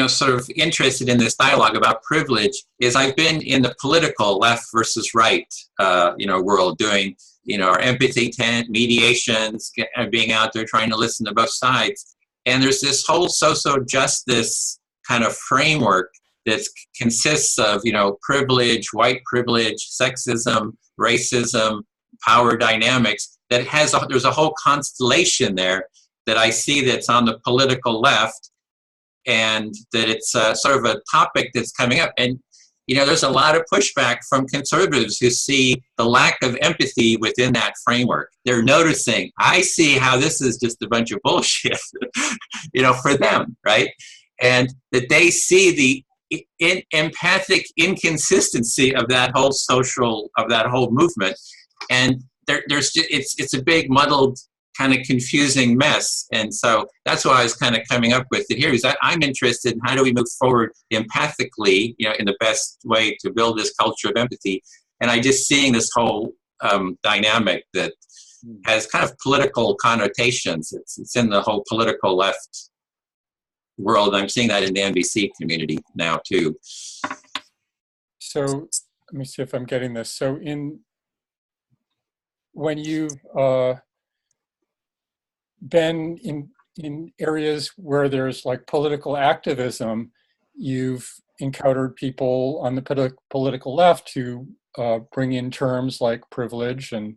sort of interested in this dialogue about privilege is I've been in the political left versus right, world doing, our empathy tent, mediations, being out there trying to listen to both sides. And there's this whole social justice kind of framework that consists of, privilege, white privilege, sexism, racism, power dynamics that there's a whole constellation there that I see that's on the political left, and that it's sort of a topic that's coming up. And, there's a lot of pushback from conservatives who see the lack of empathy within that framework. They're noticing, I see how this is just a bunch of bullshit, for them, right? And that they see the empathic inconsistency of that whole movement. And it's a big muddled kind of confusing mess. And so that's what I was kind of coming up with it here, is that I'm interested in how do we move forward empathically, in the best way to build this culture of empathy. And I just seeing this whole dynamic that has kind of political connotations. It's in the whole political left world. I'm seeing that in the NVC community now too. So let me see if I'm getting this. So when you've been in areas where there's like political activism, you've encountered people on the political left who bring in terms like privilege, and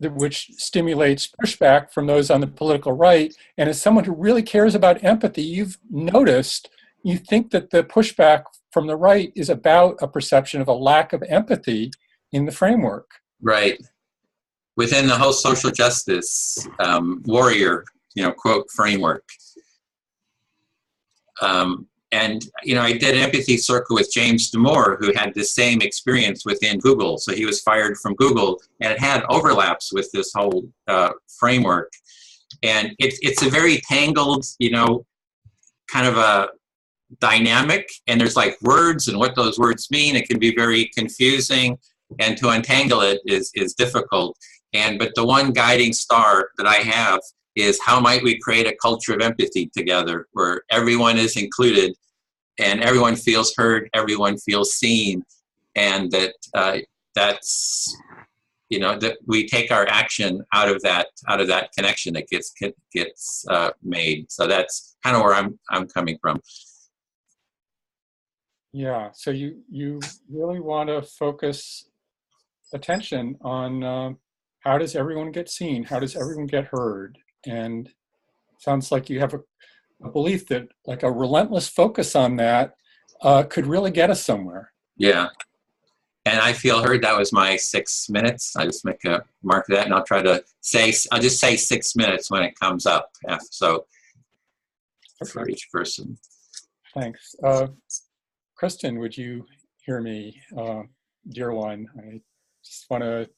which stimulates pushback from those on the political right. And as someone who really cares about empathy, you've noticed, you think that the pushback from the right is about a perception of a lack of empathy in the framework. Right. Within the whole social justice warrior, quote, framework. And, I did an empathy circle with James Damore, who had the same experience within Google. So he was fired from Google, and it had overlaps with this whole framework. And it's a very tangled, kind of a dynamic. And there's like words and what those words mean. It can be very confusing. And to untangle it is difficult. But the one guiding star that I have is how might we create a culture of empathy together where everyone is included and everyone feels heard, everyone feels seen, and that's that we take our action out of that connection that gets made. So that's kind of where I'm coming from. Yeah. So you really want to focus attention on how does everyone get seen? How does everyone get heard? And sounds like you have a belief that like a relentless focus on that could really get us somewhere. Yeah. And I feel heard. That was my 6 minutes. I just make a mark of that, and I'll just say 6 minutes when it comes up. So for each person. Thanks. Kristin, would you hear me, dear one? I just want to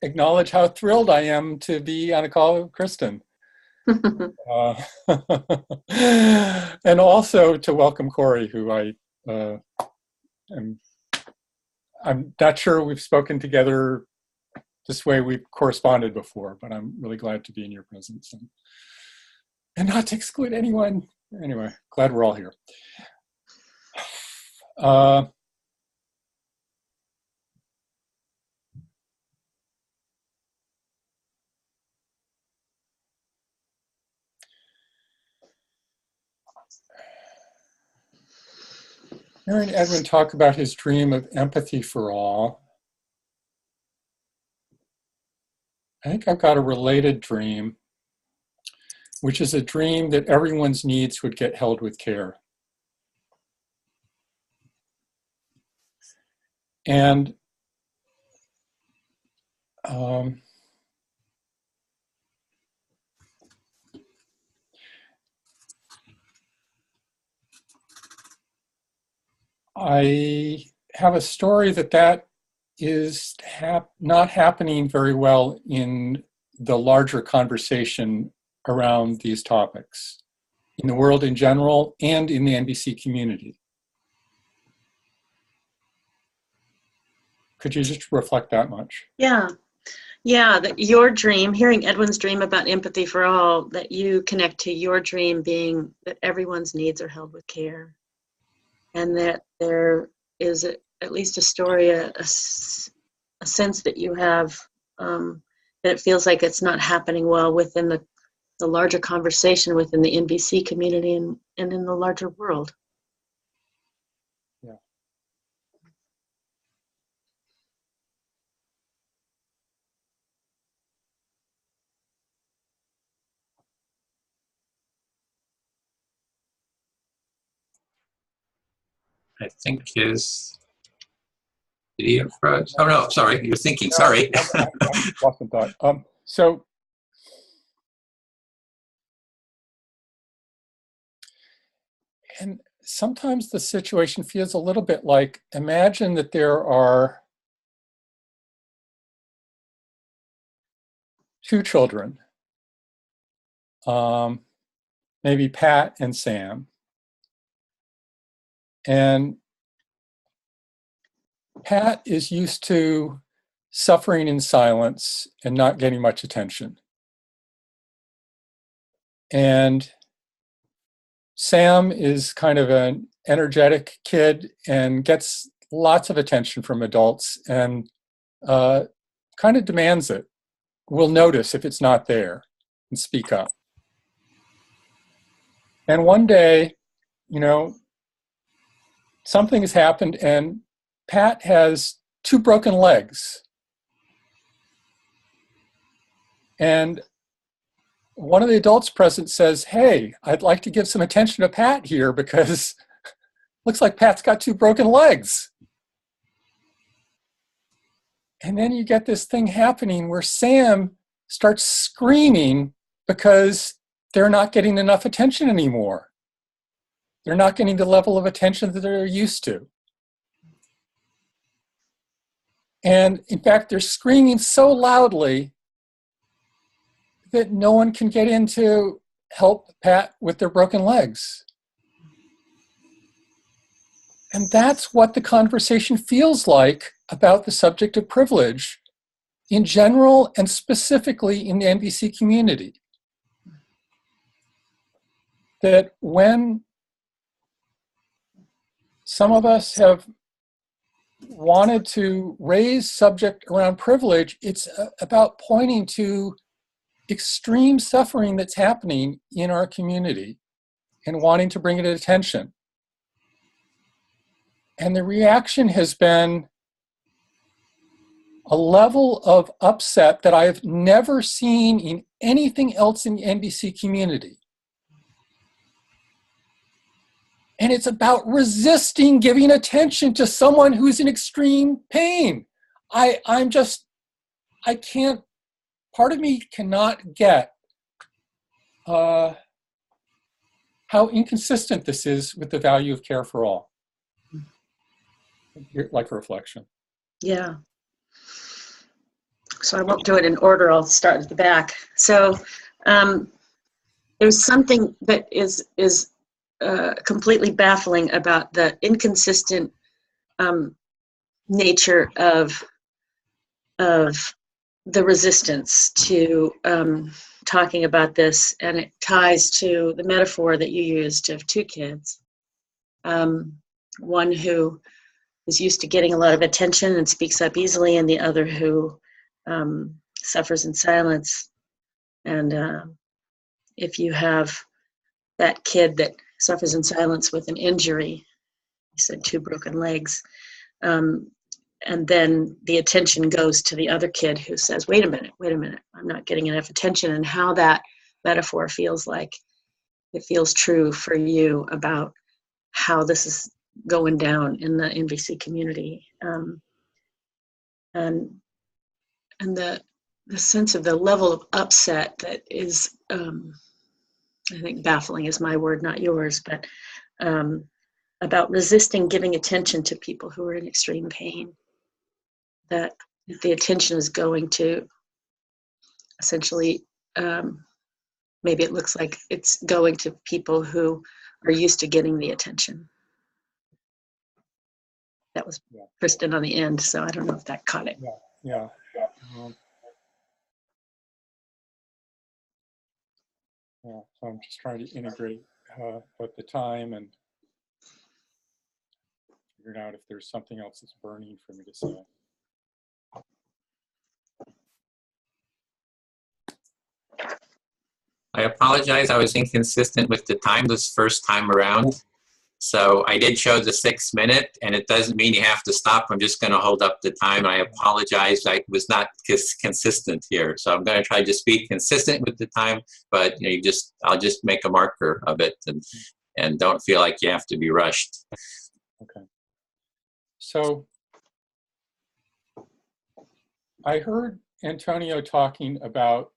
acknowledge how thrilled I am to be on a call with Kristin. And also to welcome Cory, who I'm not sure we've spoken together this way. We've corresponded before, but I'm really glad to be in your presence and not to exclude anyone. Anyway, glad we're all here. Hearing Edwin talk about his dream of empathy for all, I think I've got a related dream, which is a dream that everyone's needs would get held with care. And I have a story that is not happening very well in the larger conversation around these topics, in the world in general and in the NVC community. Could you just reflect that much? Yeah. Yeah, that your dream, hearing Edwin's dream about empathy for all, that you connect to your dream being that everyone's needs are held with care. And that there is at least a story, a sense that you have, that it feels like it's not happening well within the larger conversation within the NVC community and in the larger world. Yeah. I think his video froze. Oh no, sorry, you're thinking. Sorry. I lost in thought. So and sometimes the situation feels a little bit like, imagine that there are two children, maybe Pat and Sam. And Pat is used to suffering in silence and not getting much attention. And Sam is kind of an energetic kid and gets lots of attention from adults and kind of demands it. Will notice if it's not there and speak up. And one day, you know, something has happened and Pat has 2 broken legs. And one of the adults present says, hey, I'd like to give some attention to Pat here because looks like Pat's got 2 broken legs. And then you get this thing happening where Sam starts screaming because they're not getting enough attention anymore. They're not getting the level of attention that they're used to. And in fact, they're screaming so loudly that no one can get in to help Pat with their broken legs. And that's what the conversation feels like about the subject of privilege in general and specifically in the NVC community. That when some of us have wanted to raise subject around privilege, it's about pointing to extreme suffering that's happening in our community and wanting to bring it to attention. And the reaction has been a level of upset that I've never seen in anything else in the NVC community. And it's about resisting giving attention to someone who's in extreme pain. I can't, part of me cannot get how inconsistent this is with the value of care for all. Like a reflection. Yeah. So I won't do it in order. I'll start at the back. So there's something that is completely baffling about the inconsistent nature of the resistance to talking about this, and it ties to the metaphor that you used of 2 kids. One who is used to getting a lot of attention and speaks up easily, and the other who suffers in silence. And if you have that kid that suffers in silence with an injury, you said 2 broken legs, and then the attention goes to the other kid who says, wait a minute, I'm not getting enough attention, and how that metaphor feels like it feels true for you about how this is going down in the NVC community. And the sense of the level of upset that is, I think baffling is my word, not yours, but about resisting giving attention to people who are in extreme pain. That the attention is going to essentially, maybe it looks like it's going to people who are used to getting the attention. That was Kristin on the end, so I don't know if that caught it. Yeah. Yeah, so I'm just trying to integrate at the time and figure out if there's something else that's burning for me to say. I apologize. I was inconsistent with the time this first time around. So I did show the 6 minute, and it doesn't mean you have to stop. I'm just going to hold up the time. I apologize. I was not consistent here. So I'm going to try to just be consistent with the time, but you know, I'll just make a marker of it, and don't feel like you have to be rushed. Okay. So I heard Antonio talking about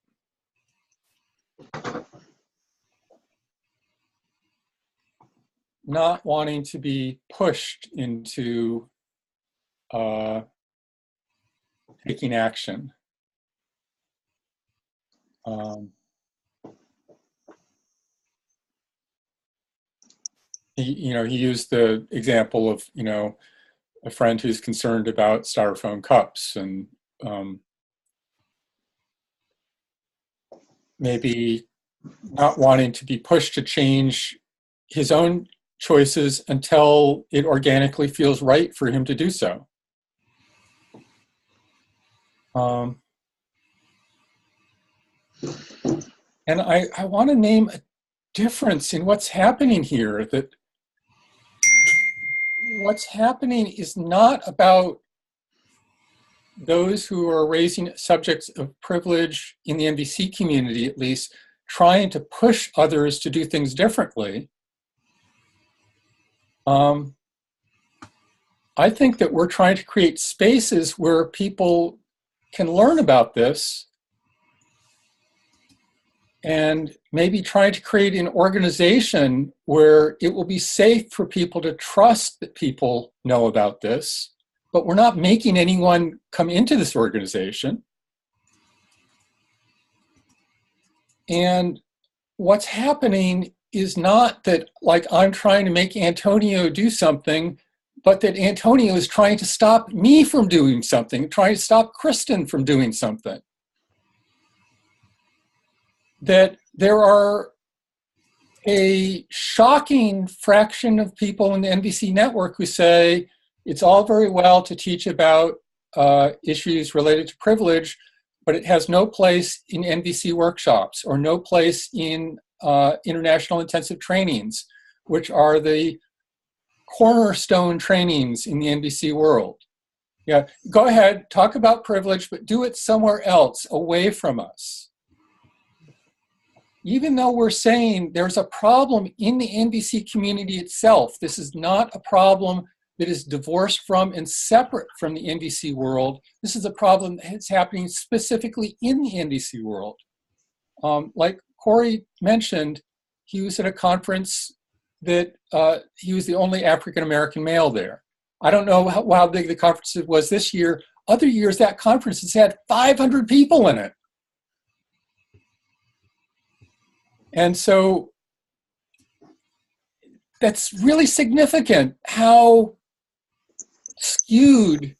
not wanting to be pushed into taking action. He used the example of, a friend who's concerned about styrofoam cups and maybe not wanting to be pushed to change his own choices until it organically feels right for him to do so. And I want to name a difference in what's happening here, that what's happening is not about those who are raising subjects of privilege in the NVC community, at least, trying to push others to do things differently. I think that we're trying to create spaces where people can learn about this, and maybe trying to create an organization where it will be safe for people to trust that people know about this, but we're not making anyone come into this organization. And what's happening is not that, like, I'm trying to make Antonio do something, but that Antonio is trying to stop me from doing something, trying to stop Kristin from doing something. That there are a shocking fraction of people in the NVC network who say it's all very well to teach about issues related to privilege, but it has no place in NVC workshops or no place in international intensive trainings, which are the cornerstone trainings in the NVC world. Yeah, go ahead, talk about privilege, but do it somewhere else, away from us. Even though we're saying there's a problem in the NVC community itself, this is not a problem that is divorced from and separate from the NVC world. This is a problem that's happening specifically in the NVC world. Like Cory mentioned, he was at a conference that he was the only African-American male there. I don't know how big the conference was this year. Other years, that conference has had 500 people in it. And so that's really significant how skewed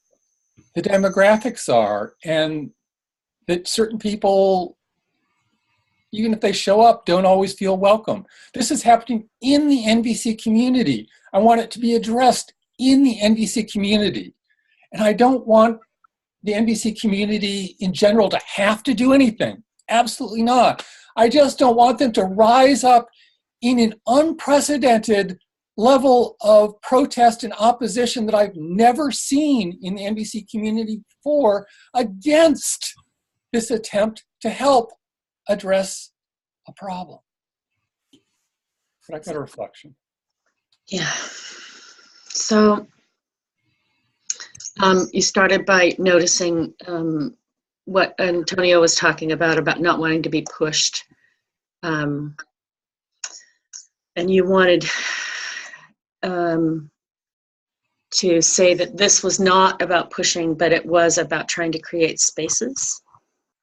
the demographics are, and that certain people, even if they show up, don't always feel welcome. This is happening in the NVC community. I want it to be addressed in the NVC community. And I don't want the NVC community in general to have to do anything. Absolutely not. I just don't want them to rise up in an unprecedented level of protest and opposition that I've never seen in the NVC community before against this attempt to help address a problem. But I got a reflection. Yeah. So you started by noticing what Antonio was talking about not wanting to be pushed. And you wanted to say that this was not about pushing, but it was about trying to create spaces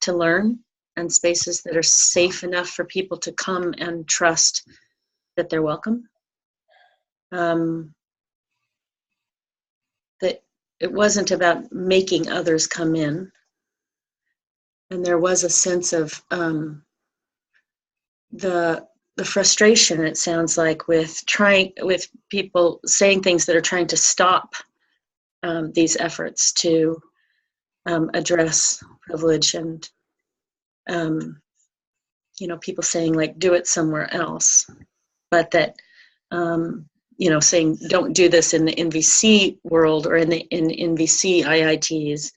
to learn, and spaces that are safe enough for people to come and trust that they're welcome. That it wasn't about making others come in. And there was a sense of the frustration, it sounds like, with people saying things that are trying to stop these efforts to address privilege, and people saying, like, do it somewhere else, but that saying don't do this in the NVC world or in NVC IITs,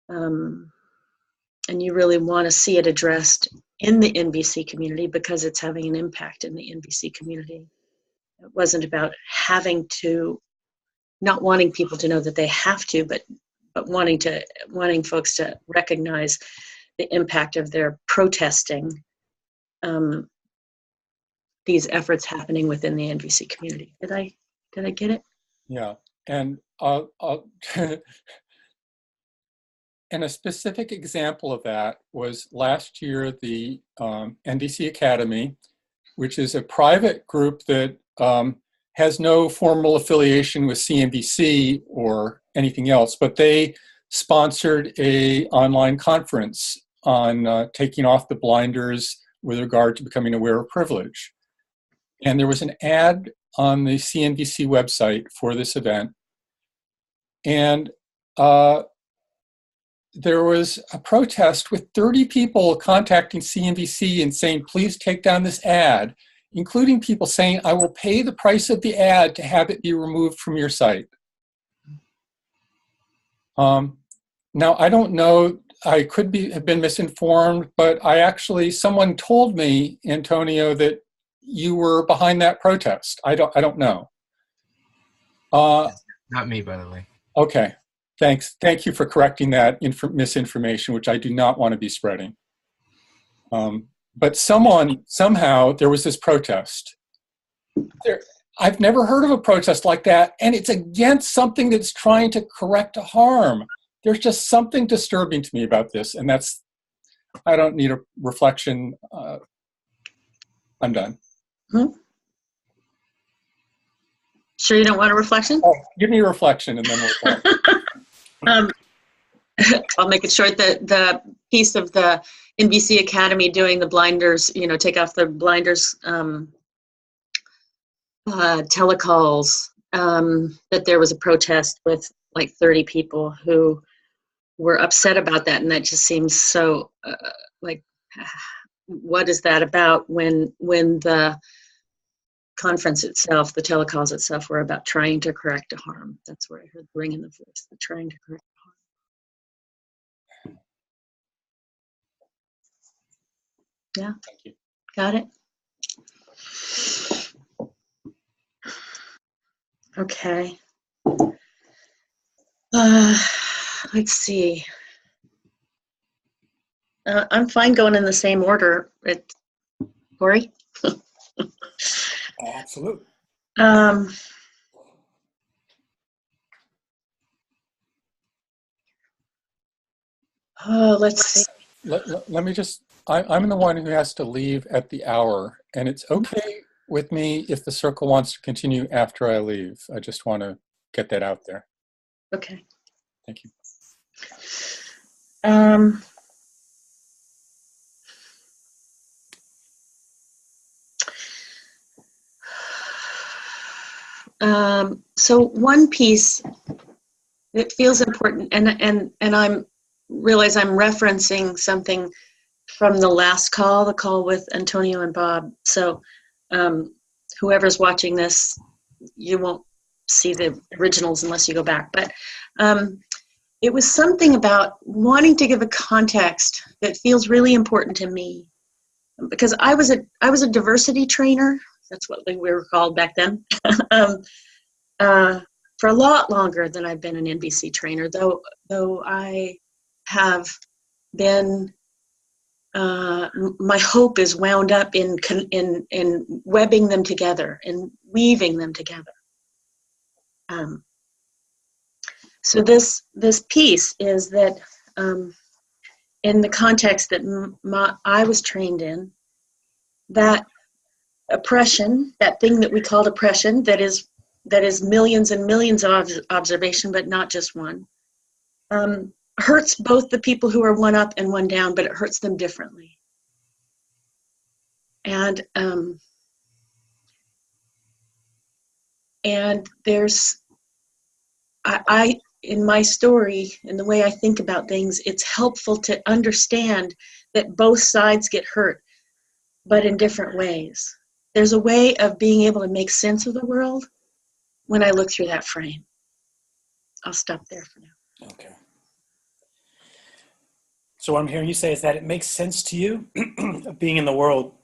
and you really want to see it addressed in the NVC community because it's having an impact in the NVC community. It wasn't about not wanting people to know that they have to, but wanting folks to recognize the impact of their protesting these efforts happening within the NVC community. Did I get it? Yeah, and and a specific example of that was last year, the NVC Academy, which is a private group that has no formal affiliation with CNVC or anything else, but they sponsored a online conference on taking off the blinders with regard to becoming aware of privilege. And there was an ad on the CNVC website for this event. And there was a protest with 30 people contacting CNVC and saying, please take down this ad, including people saying, I will pay the price of the ad to have it be removed from your site. Now, I don't know, I could have been misinformed, but someone told me, Antonio, that you were behind that protest. I don't know. Not me, by the way. Okay, thanks. Thank you for correcting that misinformation, which I do not want to be spreading. But somehow, there was this protest. I've never heard of a protest like that, and it's against something that's trying to correct a harm. There's just something disturbing to me about this, and I don't need a reflection. I'm done. Sure you don't want a reflection? Oh, give me a reflection and then we'll talk. I'll make it short. The piece of the NVC Academy doing the blinders, take off the blinders telecalls, that there was a protest with like 30 people who were upset about that. And that just seems so what is that about when the conference itself, the telecalls itself, were about trying to correct a harm? That's where I heard the ring in the voice, the trying to correct a harm. Yeah. Thank you. Got it? Okay. Let's see. I'm fine going in the same order. Cory? Absolutely. Let's see. Let me just, I'm the one who has to leave at the hour, and it's okay with me if the circle wants to continue after I leave. I just want to get that out there. Okay. Thank you. So one piece that feels important, and I realize I'm referencing something from the last call, the call with Antonio and Bob. So whoever's watching this, you won't see the originals unless you go back. But it was something about wanting to give a context that feels really important to me, because I was a diversity trainer. That's what we were called back then. For a lot longer than I've been an NVC trainer, though I have been, my hope is wound up in webbing them together and weaving them together. So this piece is that in the context that I was trained in, that oppression, that thing that we called oppression, that is millions and millions of observation, but not just one, hurts both the people who are one up and one down, but it hurts them differently. And there's, I in my story, in the way I think about things, it's helpful to understand that both sides get hurt, but in different ways. There's a way of being able to make sense of the world when I look through that frame. I'll stop there for now. Okay. So what I'm hearing you say is that it makes sense to you of being in the world,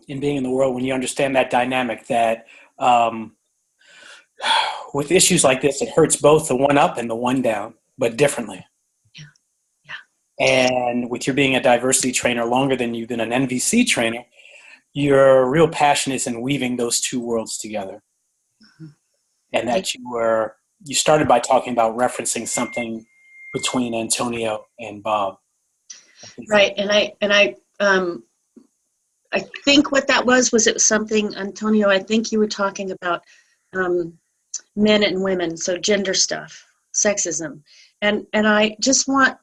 when you understand that dynamic, that with issues like this, it hurts both the one up and the one down, but differently. Yeah. And with your being a diversity trainer longer than you've been an NVC trainer, your real passion is in weaving those two worlds together. Mm-hmm. And that you started by talking about referencing something between Antonio and Bob. Right, and I think what that was it was something, Antonio, I think you were talking about men and women, so gender stuff, sexism. And I just want,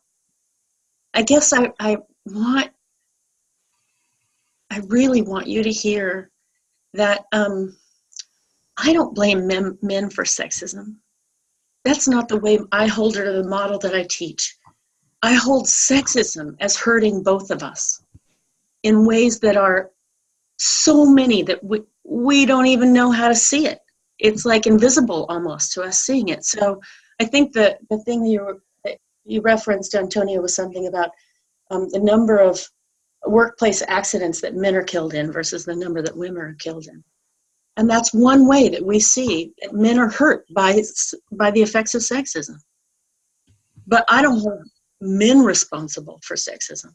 I guess I really want you to hear that I don't blame men for sexism. That's not the way I hold it, or the model that I teach. I hold sexism as hurting both of us in ways that are so many that we don't even know how to see it. It's like invisible almost to us seeing it. So I think the thing that you referenced, Antonio, was something about the number of workplace accidents that men are killed in versus the number that women are killed in. And that's one way that we see that men are hurt by the effects of sexism. But I don't hold men responsible for sexism.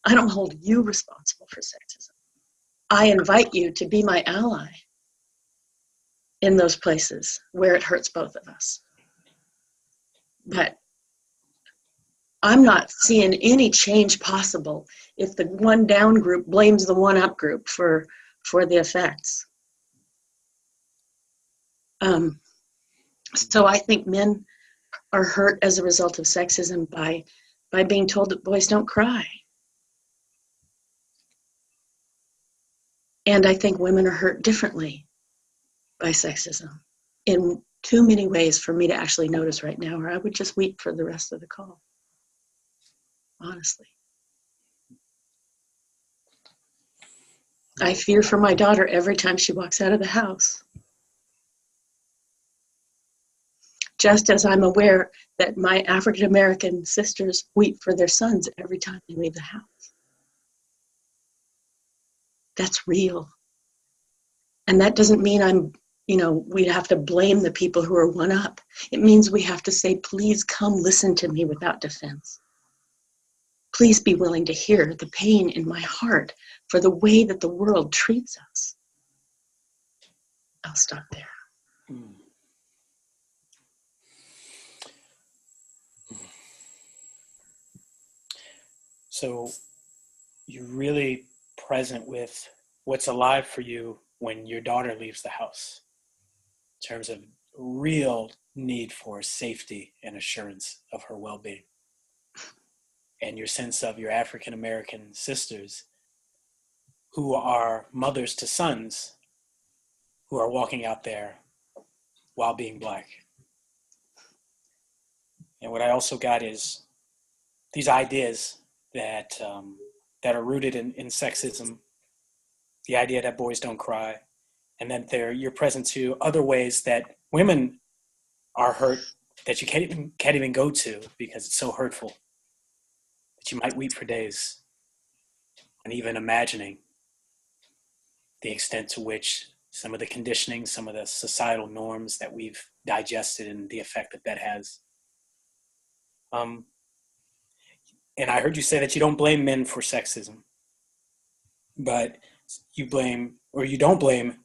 I don't hold you responsible for sexism. I invite you to be my ally in those places where it hurts both of us. But I'm not seeing any change possible if the one down group blames the one up group for the effects. So I think men are hurt as a result of sexism by being told that boys don't cry. And I think women are hurt differently by sexism in too many ways for me to actually notice right now, or I would just weep for the rest of the call. Honestly. I fear for my daughter every time she walks out of the house. Just as I'm aware that my African American sisters weep for their sons every time they leave the house. That's real. And that doesn't mean we have to blame the people who are one up. It means we have to say, please come listen to me without defense. Please be willing to hear the pain in my heart for the way that the world treats us. I'll stop there. So you're really present with what's alive for you when your daughter leaves the house, in terms of real need for safety and assurance of her well-being. And your sense of your African American sisters who are mothers to sons who are walking out there while being Black. And what I also got is these ideas that are rooted in sexism, the idea that boys don't cry, and then you're present to other ways that women are hurt that you can't even go to because it's so hurtful that you might weep for days, and even imagining the extent to which some of the conditioning, some of the societal norms that we've digested and the effect that has. And I heard you say that you don't blame men for sexism, but you don't blame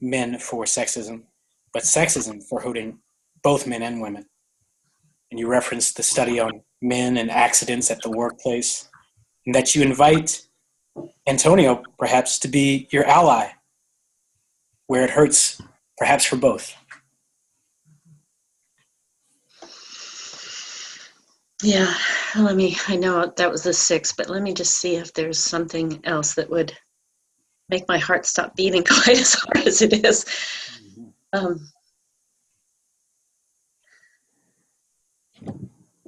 men for sexism, but sexism for hurting both men and women. And you referenced the study on men and accidents at the workplace, and that you invite Antonio perhaps to be your ally where it hurts perhaps for both. Yeah, I know that was the 6, but let me just see if there's something else that would make my heart stop beating quite as hard as it is.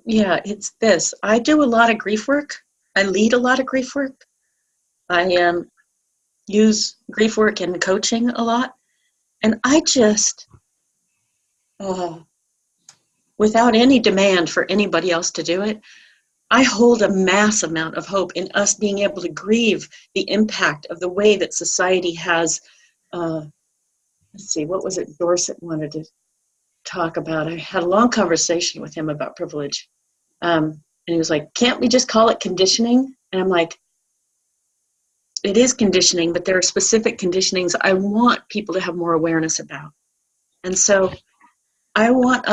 Yeah, it's this. I do a lot of grief work. I lead a lot of grief work. I use grief work and coaching a lot. And I just, without any demand for anybody else to do it, I hold a mass amount of hope in us being able to grieve the impact of the way that society has, let's see, what was it Dorset wanted to talk about? I had a long conversation with him about privilege. And he was like, can't we just call it conditioning? And I'm like, it is conditioning, but there are specific conditionings I want people to have more awareness about. And so I want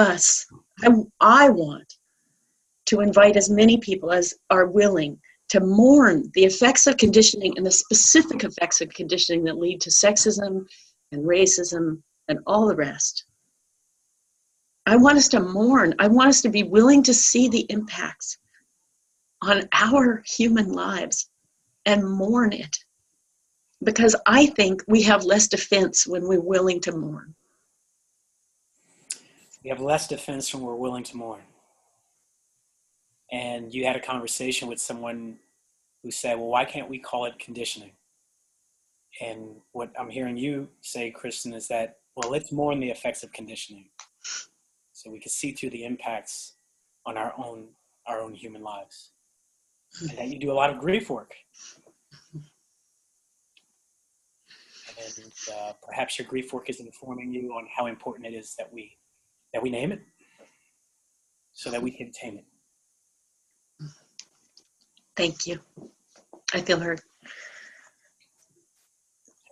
to invite as many people as are willing to mourn the effects of conditioning and the specific effects of conditioning that lead to sexism and racism and all the rest. I want us to mourn. I want us to be willing to see the impacts on our human lives and mourn it. Because I think we have less defense when we're willing to mourn. We have less defense when we're willing to mourn. And you had a conversation with someone who said, well, why can't we call it conditioning? And what I'm hearing you say, Kristin, is that, well, let's mourn the effects of conditioning so we can see through the impacts on our own human lives. And that you do a lot of grief work. And perhaps your grief work is informing you on how important it is that we name it so that we can tame it. Thank you. I feel heard.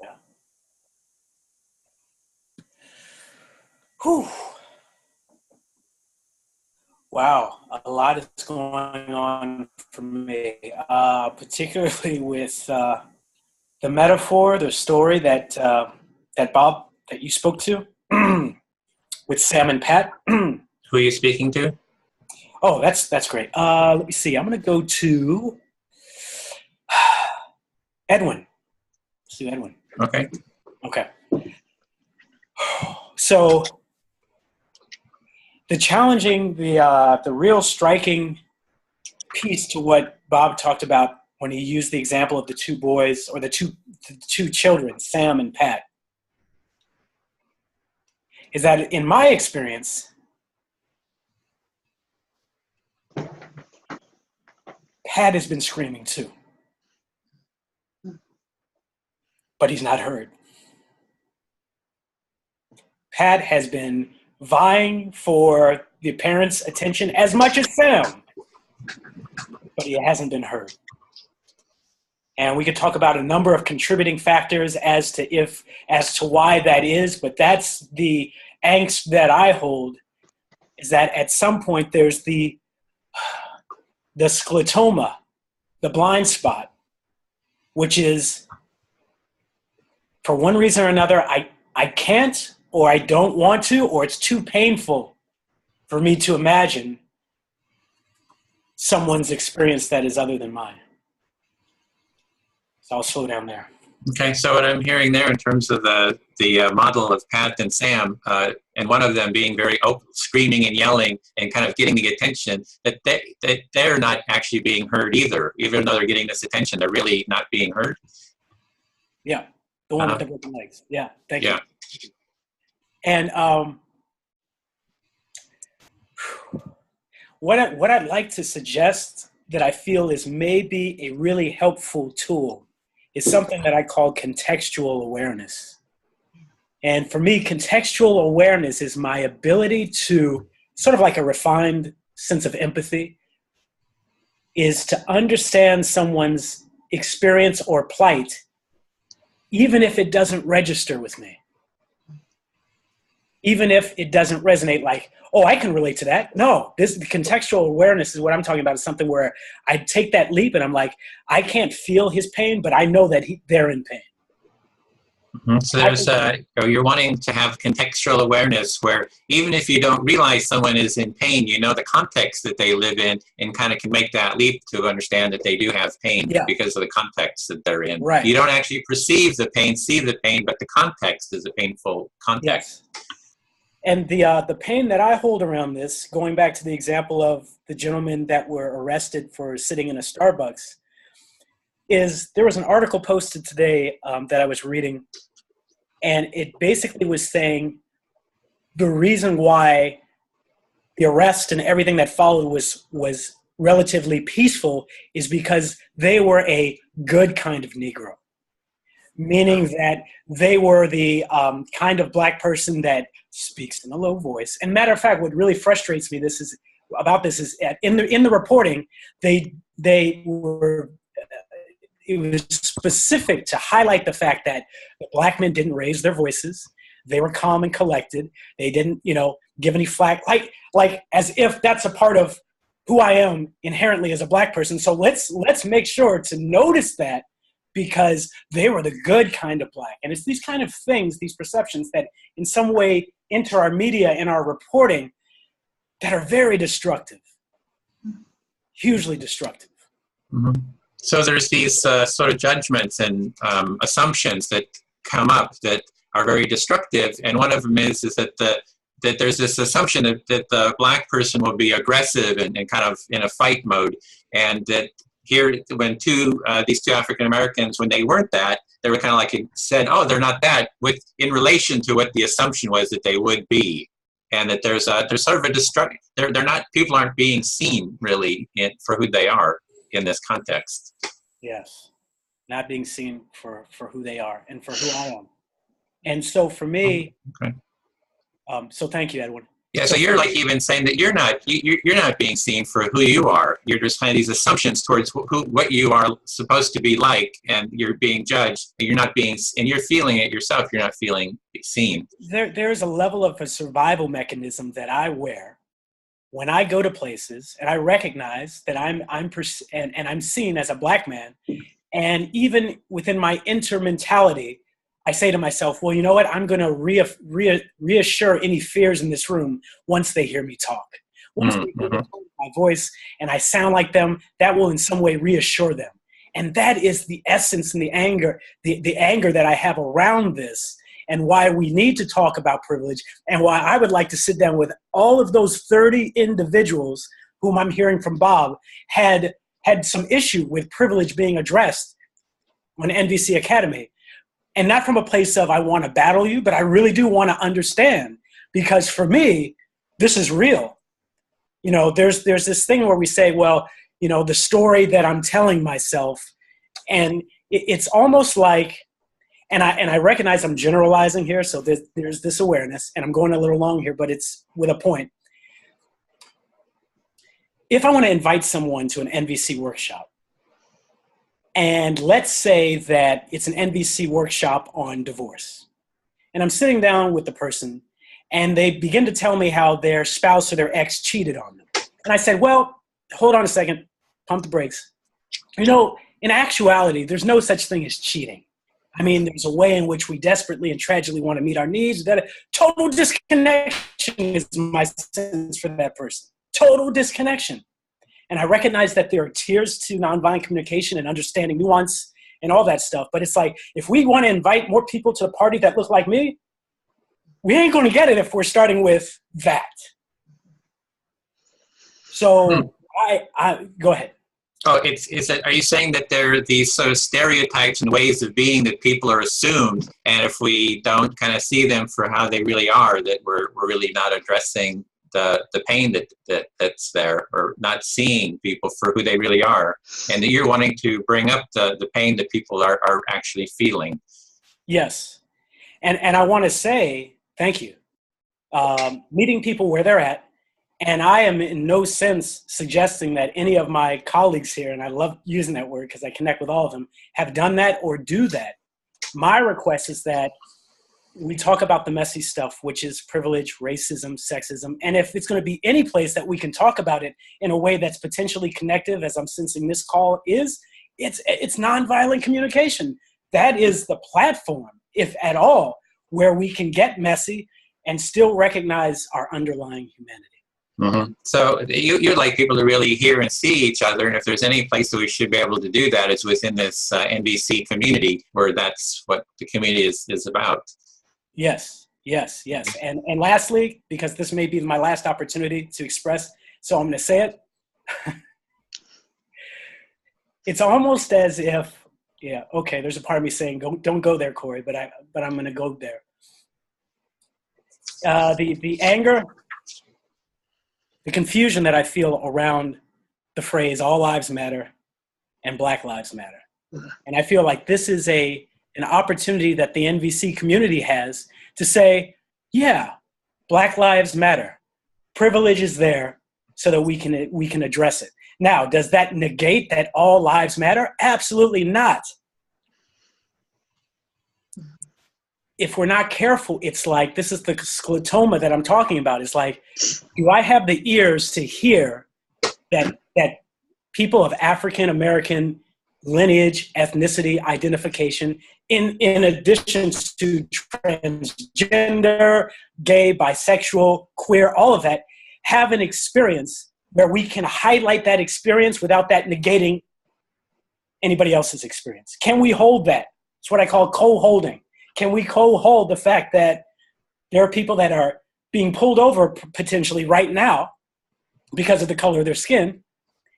Yeah. Whew. Wow, a lot is going on for me, particularly with the metaphor, the story that Bob, that you spoke to with Sam and Pat. Who are you speaking to? Oh, that's great. Let me see. I'm going to go to Edwin. Let's do Edwin. Okay. Okay. So the challenging, the real striking piece to what Bob talked about when he used the example of the two boys, or the two children, Sam and Pat, is that in my experience, Pat has been screaming too, but he's not heard. Pat has been vying for the parents' attention as much as Sam, but he hasn't been heard. And we could talk about a number of contributing factors as to why that is, but that's the angst that I hold, is that at some point there's the sclotoma, the blind spot, which is, for one reason or another, I can't, or I don't want to, or it's too painful for me to imagine someone's experience that is other than mine. So I'll slow down there. Okay, so what I'm hearing there in terms of the model of Pat and Sam, and one of them being very open, screaming and yelling and kind of getting the attention, that they're not actually being heard either. Even though they're getting this attention, they're really not being heard. Yeah, the one with the broken legs. Yeah, thank you. Yeah. And what I'd like to suggest that I feel is maybe a really helpful tool is something that I call contextual awareness. And for me, contextual awareness is my ability to, sort of like a refined sense of empathy, is to understand someone's experience or plight, even if it doesn't register with me. Even if it doesn't resonate like, oh, I can relate to that. No, the contextual awareness is what I'm talking about, is something where I take that leap and I'm like, I can't feel his pain, but I know that they're in pain. So there's, you're wanting to have contextual awareness where even if you don't realize someone is in pain, you know the context that they live in and kind of can make that leap to understand that they do have pain because of the context that they're in. Right. You don't actually perceive the pain, see the pain, but the context is a painful context. Yes. And the pain that I hold around this, going back to the example of the gentlemen that were arrested for sitting in a Starbucks, is there was an article posted today that I was reading, and it basically was saying the reason why the arrest and everything that followed was relatively peaceful is because they were a good kind of Negro, meaning that they were the kind of black person that speaks in a low voice. And matter of fact, what really frustrates me is in the reporting, they were. It was specific to highlight the fact that the black men didn't raise their voices. They were calm and collected. They didn't, give any flack, like as if that's a part of who I am inherently as a black person. So let's make sure to notice that, because they were the good kind of black. And it's these kind of things, these perceptions that in some way enter our media and our reporting that are very destructive, hugely destructive. Mm-hmm. So there's these sort of judgments and assumptions that come up that are very destructive, and one of them is that that there's this assumption that the black person will be aggressive and kind of in a fight mode, and that here when these two African Americans, when they weren't that, they were kind of like said, oh, they're not that, in relation to what the assumption was that they would be, and that there's sort of a destruction. They're not, people aren't being seen really for who they are in this context. Yes, not being seen for who they are and for who I am. And so for me, so thank you, Edwin. Yeah, so you're like even saying that you're not being seen for who you are. You're just kind of these assumptions towards what you are supposed to be like, and you're being judged. And you're not being, and you're feeling it yourself. You're not feeling seen. There's a level of a survival mechanism that I wear when I go to places and I recognize that I'm seen as a black man, and even within my mentality, I say to myself, well, you know what? I'm going to reassure any fears in this room once they hear me talk. Once they hear my voice and I sound like them, that will in some way reassure them. And that is the essence and the anger that I have around this, and why we need to talk about privilege, and why I would like to sit down with all of those 30 individuals whom I'm hearing from Bob had some issue with privilege being addressed on NVC Academy. And not from a place of I want to battle you, but I really do want to understand, because for me, this is real. There's this thing where we say, well, the story that I'm telling myself, and it's almost like, and I recognize I'm generalizing here, so there's this awareness, and I'm going a little long here, but it's with a point. If I want to invite someone to an NVC workshop, and let's say that it's an NVC workshop on divorce, and I'm sitting down with the person, and they begin to tell me how their spouse or their ex cheated on them. And I said, well, hold on a second, pump the brakes. In actuality, there's no such thing as cheating. I mean, there's a way in which we desperately and tragically want to meet our needs. That total disconnection is my sense for that person. Total disconnection. And I recognize that there are tiers to nonviolent communication and understanding nuance and all that stuff. But it's like, if we want to invite more people to the party that look like me, we ain't going to get it if we're starting with that. So I go ahead. Oh, are you saying that there are these sort of stereotypes and ways of being that people are assumed, and if we don't kind of see them for how they really are, that we're really not addressing the pain that's there, or not seeing people for who they really are, and that you're wanting to bring up the pain that people are actually feeling? Yes, and I want to say thank you. Meeting people where they're at. And I am in no sense suggesting that any of my colleagues here, and I love using that word because I connect with all of them, have done that or do that. My request is that we talk about the messy stuff, which is privilege, racism, sexism. And if it's going to be any place that we can talk about it in a way that's potentially connective, as I'm sensing this call is, it's nonviolent communication. That is the platform. if at all, where we can get messy and still recognize our underlying humanity. Mm-hmm. So you'd like people to really hear and see each other, and if there's any place that we should be able to do that, is within this NVC community, where that's what the community is about. Yes. And lastly, because this may be my last opportunity to express, so I'm going to say it. It's almost as if, yeah, okay, there's a part of me saying, don't go there, Cory, but I'm going to go there. The anger, the confusion that I feel around the phrase "all lives matter" and "Black lives matter," and I feel like this is an opportunity that the NVC community has to say, yeah, Black lives matter. Privilege is there so that we can address it. Now, does that negate that all lives matter? Absolutely not. If we're not careful, it's like, this is the sclotoma that I'm talking about. It's like, do I have the ears to hear that people of African American lineage, ethnicity, identification, in addition to transgender, gay, bisexual, queer, all of that, have an experience where we can highlight that experience without that negating anybody else's experience? Can we hold that? It's what I call co-holding. Can we co-hold the fact that there are people that are being pulled over potentially right now because of the color of their skin,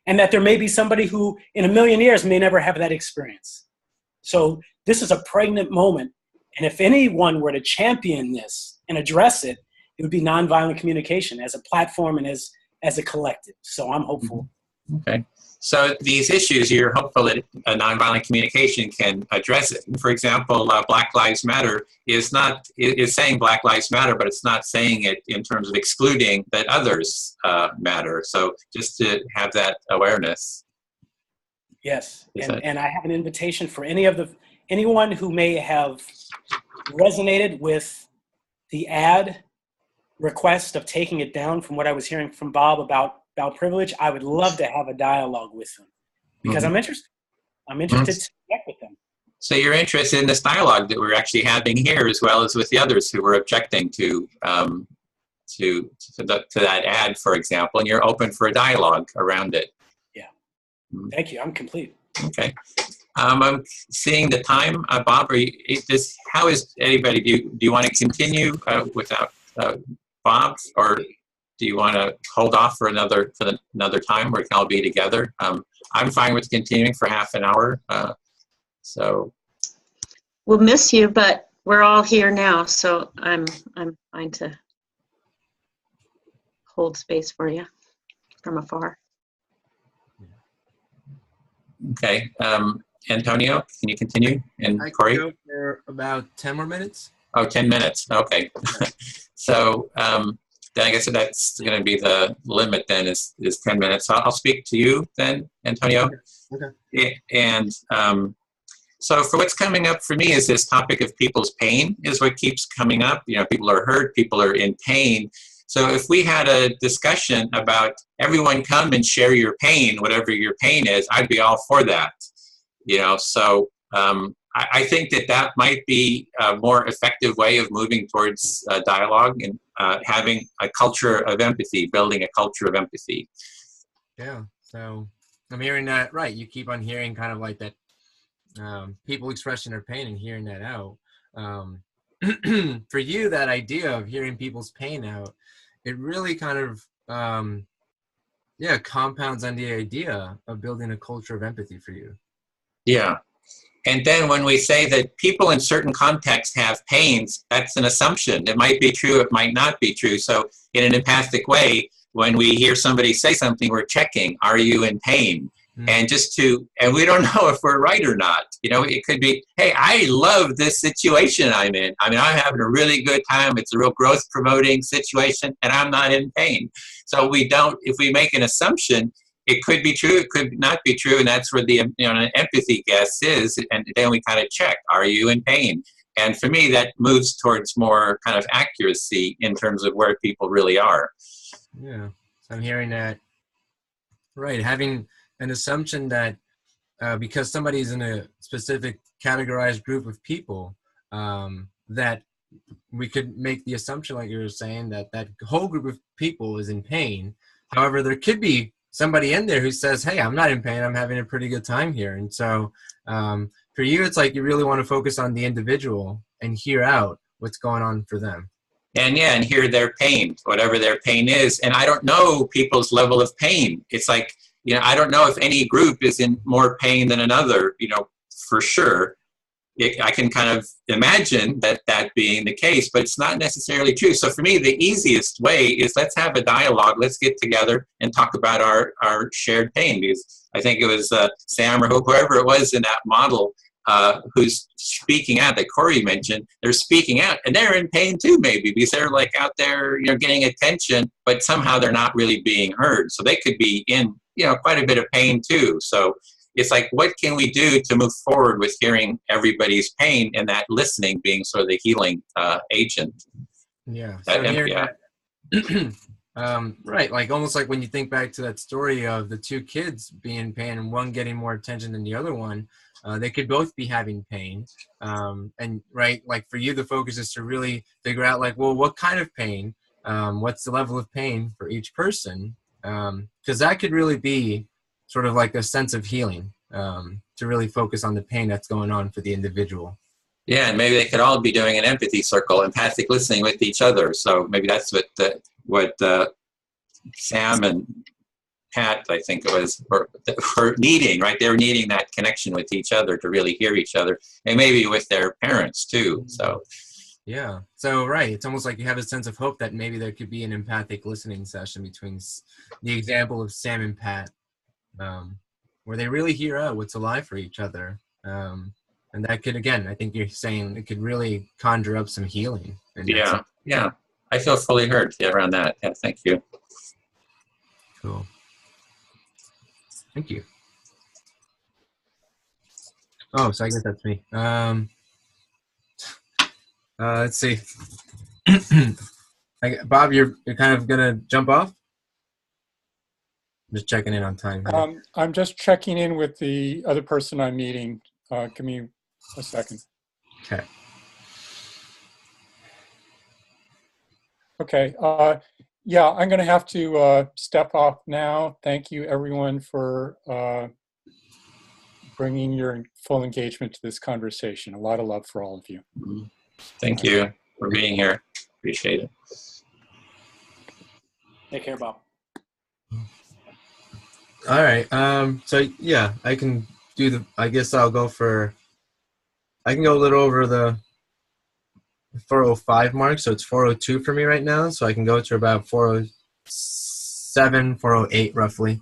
and that there may be somebody who in a million years may never have that experience? So this is a pregnant moment. And if anyone were to champion this and address it, it would be nonviolent communication as a platform and as a collective. So I'm hopeful. Okay. So these issues, you're hopeful that nonviolent communication can address it. For example, Black Lives Matter is saying Black Lives Matter, but it's not saying it in terms of excluding that others matter. So just to have that awareness. Yes, and I have an invitation for anyone who may have resonated with the ad request of taking it down from what I was hearing from Bob about privilege. I would love to have a dialogue with them because I'm interested. I'm interested to connect with them. So you're interested in this dialogue that we're actually having here, as well as with the others who were objecting to that ad, for example, and you're open for a dialogue around it. Yeah. Thank you. I'm complete. Okay. I'm seeing the time, Bob. How is anybody? Do you want to continue without Bob, or do you want to hold off for another time where we can all be together? I'm fine with continuing for half an hour. So we'll miss you, but we're all here now, so I'm fine to hold space for you from afar. Okay. Antonio, can you continue? And Cory? I can go for about 10 more minutes. Oh, 10 minutes. Okay. So then I guess that's going to be the limit then is 10 minutes. So I'll speak to you then, Antonio. Okay. And so for what's coming up for me is this topic of people's pain is what keeps coming up. You know, people are hurt, people are in pain. So if we had a discussion about everyone come and share your pain, whatever your pain is, I'd be all for that. You know, so I think that might be a more effective way of moving towards dialogue and having a culture of empathy, building a culture of empathy. Yeah, so I'm hearing that, right. You keep on hearing kind of like that people expressing their pain and hearing that out. For you, that idea of hearing people's pain out, it really kind of, compounds on the idea of building a culture of empathy for you. Yeah. And then when we say that people in certain contexts have pains, that's an assumption. It might be true, it might not be true. So in an empathic way, when we hear somebody say something, we're checking, are you in pain? And and we don't know if we're right or not. You know, it could be, hey, I love this situation I'm in. I mean, I'm having a really good time. It's a real growth promoting situation and I'm not in pain. So if we make an assumption, it could be true, it could not be true, and that's where the an empathy guess is, and then we kind of check, are you in pain? And for me, that moves towards more kind of accuracy in terms of where people really are. Yeah, so I'm hearing that, right, having an assumption that because somebody's in a specific categorized group of people, that we could make the assumption, like you were saying, that that whole group of people is in pain. However, there could be somebody in there who says, hey, I'm not in pain, I'm having a pretty good time here. And so for you, it's like you really want to focus on the individual and hear out what's going on for them. And yeah, and hear their pain, whatever their pain is. And I don't know people's level of pain. It's like, I don't know if any group is in more pain than another, for sure. I can kind of imagine that being the case, but it's not necessarily true. So for me, the easiest way is let's have a dialogue. Let's get together and talk about our shared pain. Because I think it was Sam or whoever it was in that model who's speaking out that Cory mentioned. They're speaking out, and they're in pain too, maybe, because they're like out there, getting attention, but somehow they're not really being heard. So they could be in, quite a bit of pain too. So it's like, what can we do to move forward with hearing everybody's pain, and that listening being sort of the healing agent? Yeah. So right. Like almost like when you think back to that story of the two kids being in pain and one getting more attention than the other one, they could both be having pain. And right, like for you, the focus is to really figure out like, well, what kind of pain? What's the level of pain for each person? Because that could really be sort of like a sense of healing, to really focus on the pain that's going on for the individual. Yeah, and maybe they could all be doing an empathy circle, empathic listening with each other. So maybe that's what Sam and Pat, I think it was, were needing, right? They were needing that connection with each other to really hear each other, and maybe with their parents too. So yeah. So right, it's almost like you have a sense of hope that maybe there could be an empathic listening session between the example of Sam and Pat, where they really hear out what's alive for each other. And that could, again, I think you're saying it could really conjure up some healing. Yeah. I feel fully heard around that. Yeah, thank you. Cool. Thank you. Oh, so I guess that's me. Let's see. Bob, you're kind of gonna jump off? Just checking in on time. I'm just checking in with the other person I'm meeting. Give me a second. Okay. Okay. Yeah, I'm going to have to step off now. Thank you, everyone, for bringing your full engagement to this conversation. A lot of love for all of you. Thank you for being here. Appreciate it. Take care, Bob. All right. So yeah, I can do I guess I can go a little over the 4:05 mark. So it's 4:02 for me right now. So I can go to about 4:07, 4:08 roughly.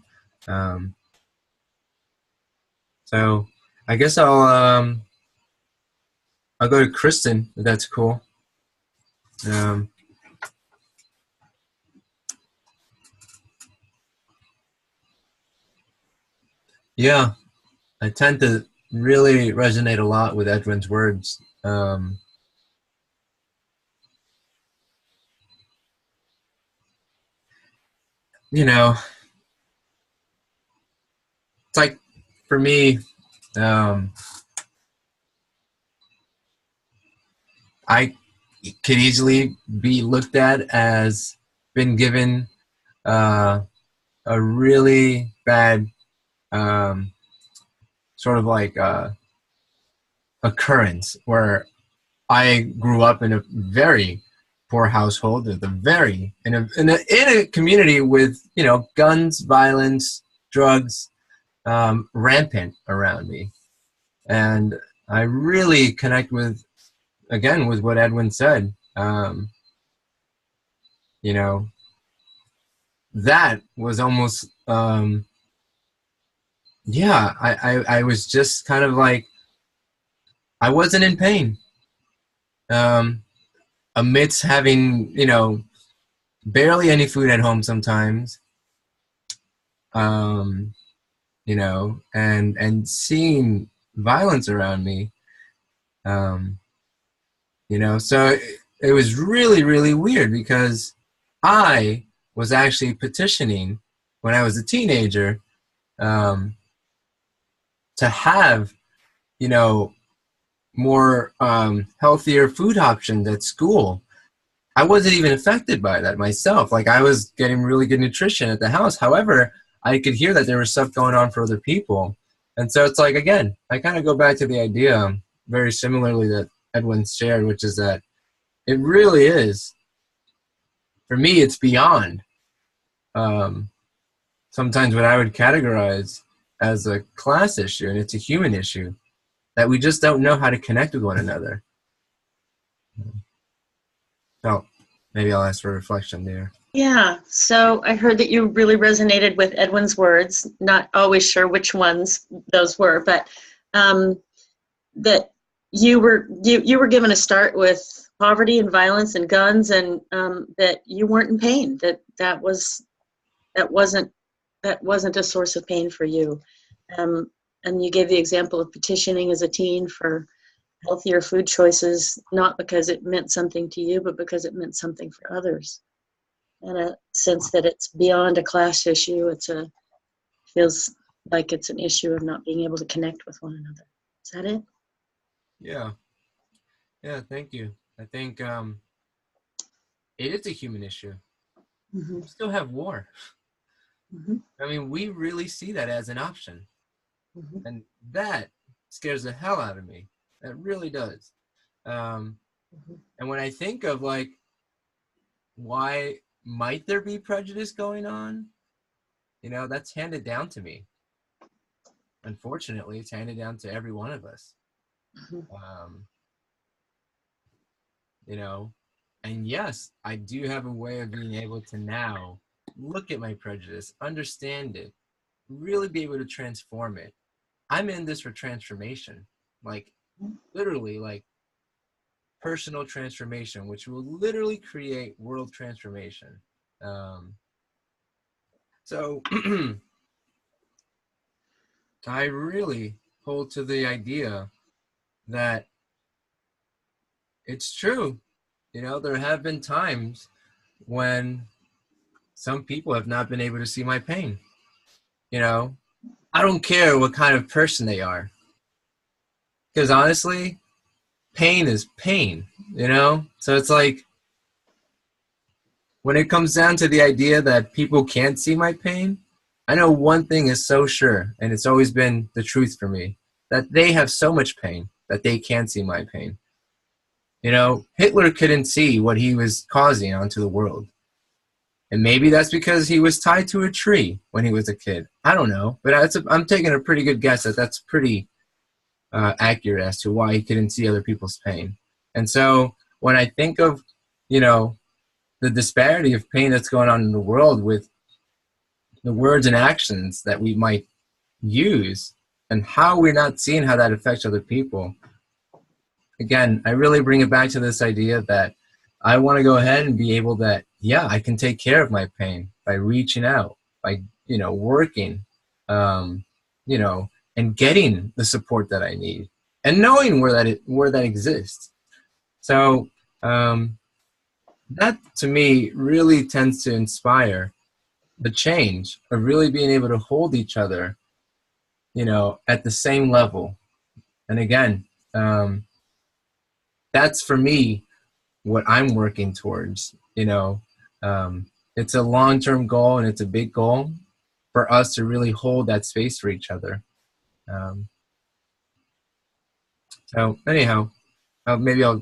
So I guess I'll go to Kristin, if that's cool. Yeah, I tend to really resonate a lot with Edwin's words. It's like for me, I could easily be looked at as been given a really bad sort of like occurrence where I grew up in a very poor household, in a community with guns, violence, drugs, rampant around me, and I really connect with what Edwin said. That was almost I was just kind of like, I wasn't in pain amidst having barely any food at home sometimes, and seeing violence around me, so it was really, really weird because I was actually petitioning when I was a teenager to have, more healthier food options at school. I wasn't even affected by that myself. Like, I was getting really good nutrition at the house. However, I could hear that there was stuff going on for other people. And so it's like, again, I kind of go back to the idea very similarly that Edwin shared, which is that it really is, for me, it's beyond sometimes what I would categorize as a class issue, and it's a human issue, that we just don't know how to connect with one another. So maybe I'll ask for a reflection there. Yeah, so I heard that you really resonated with Edwin's words, not always sure which ones those were, but that you were given a start with poverty and violence and guns, and that you weren't in pain, that wasn't a source of pain for you. And you gave the example of petitioning as a teen for healthier food choices, not because it meant something to you, but because it meant something for others. And a sense that it's beyond a class issue. Feels like it's an issue of not being able to connect with one another. Is that it? Yeah. Yeah, thank you. I think it is a human issue. Mm-hmm. We still have war. Mm-hmm. I mean, we really see that as an option. Mm-hmm. And that scares the hell out of me. That really does. And when I think of, like, why might there be prejudice going on? You know, that's handed down to me. Unfortunately, it's handed down to every one of us. Mm-hmm. You know, and yes, I do have a way of being able to now look at my prejudice, understand it, really be able to transform it. I'm in this for transformation, like literally, like personal transformation, which will literally create world transformation. So I really hold to the idea that it's true. You know, there have been times when some people have not been able to see my pain. You know, I don't care what kind of person they are. Because honestly, pain is pain, you know? So it's like, when it comes down to the idea that people can't see my pain, I know one thing is so sure, and it's always been the truth for me, that they have so much pain that they can't see my pain. You know, Hitler couldn't see what he was causing onto the world. And maybe that's because he was tied to a tree when he was a kid. I don't know, but I'm taking a pretty good guess that that's pretty accurate as to why he couldn't see other people's pain. And so when I think of, you know, the disparity of pain that's going on in the world with the words and actions that we might use and how we're not seeing how that affects other people, again, I really bring it back to this idea that I want to go ahead and be able that, yeah, I can take care of my pain by reaching out, by, you know, working, you know, and getting the support that I need and knowing where that exists. So that to me really tends to inspire the change of really being able to hold each other, you know, at the same level. And again, that's for me what I'm working towards. You know, it's a long-term goal and it's a big goal for us to really hold that space for each other. So anyhow, maybe I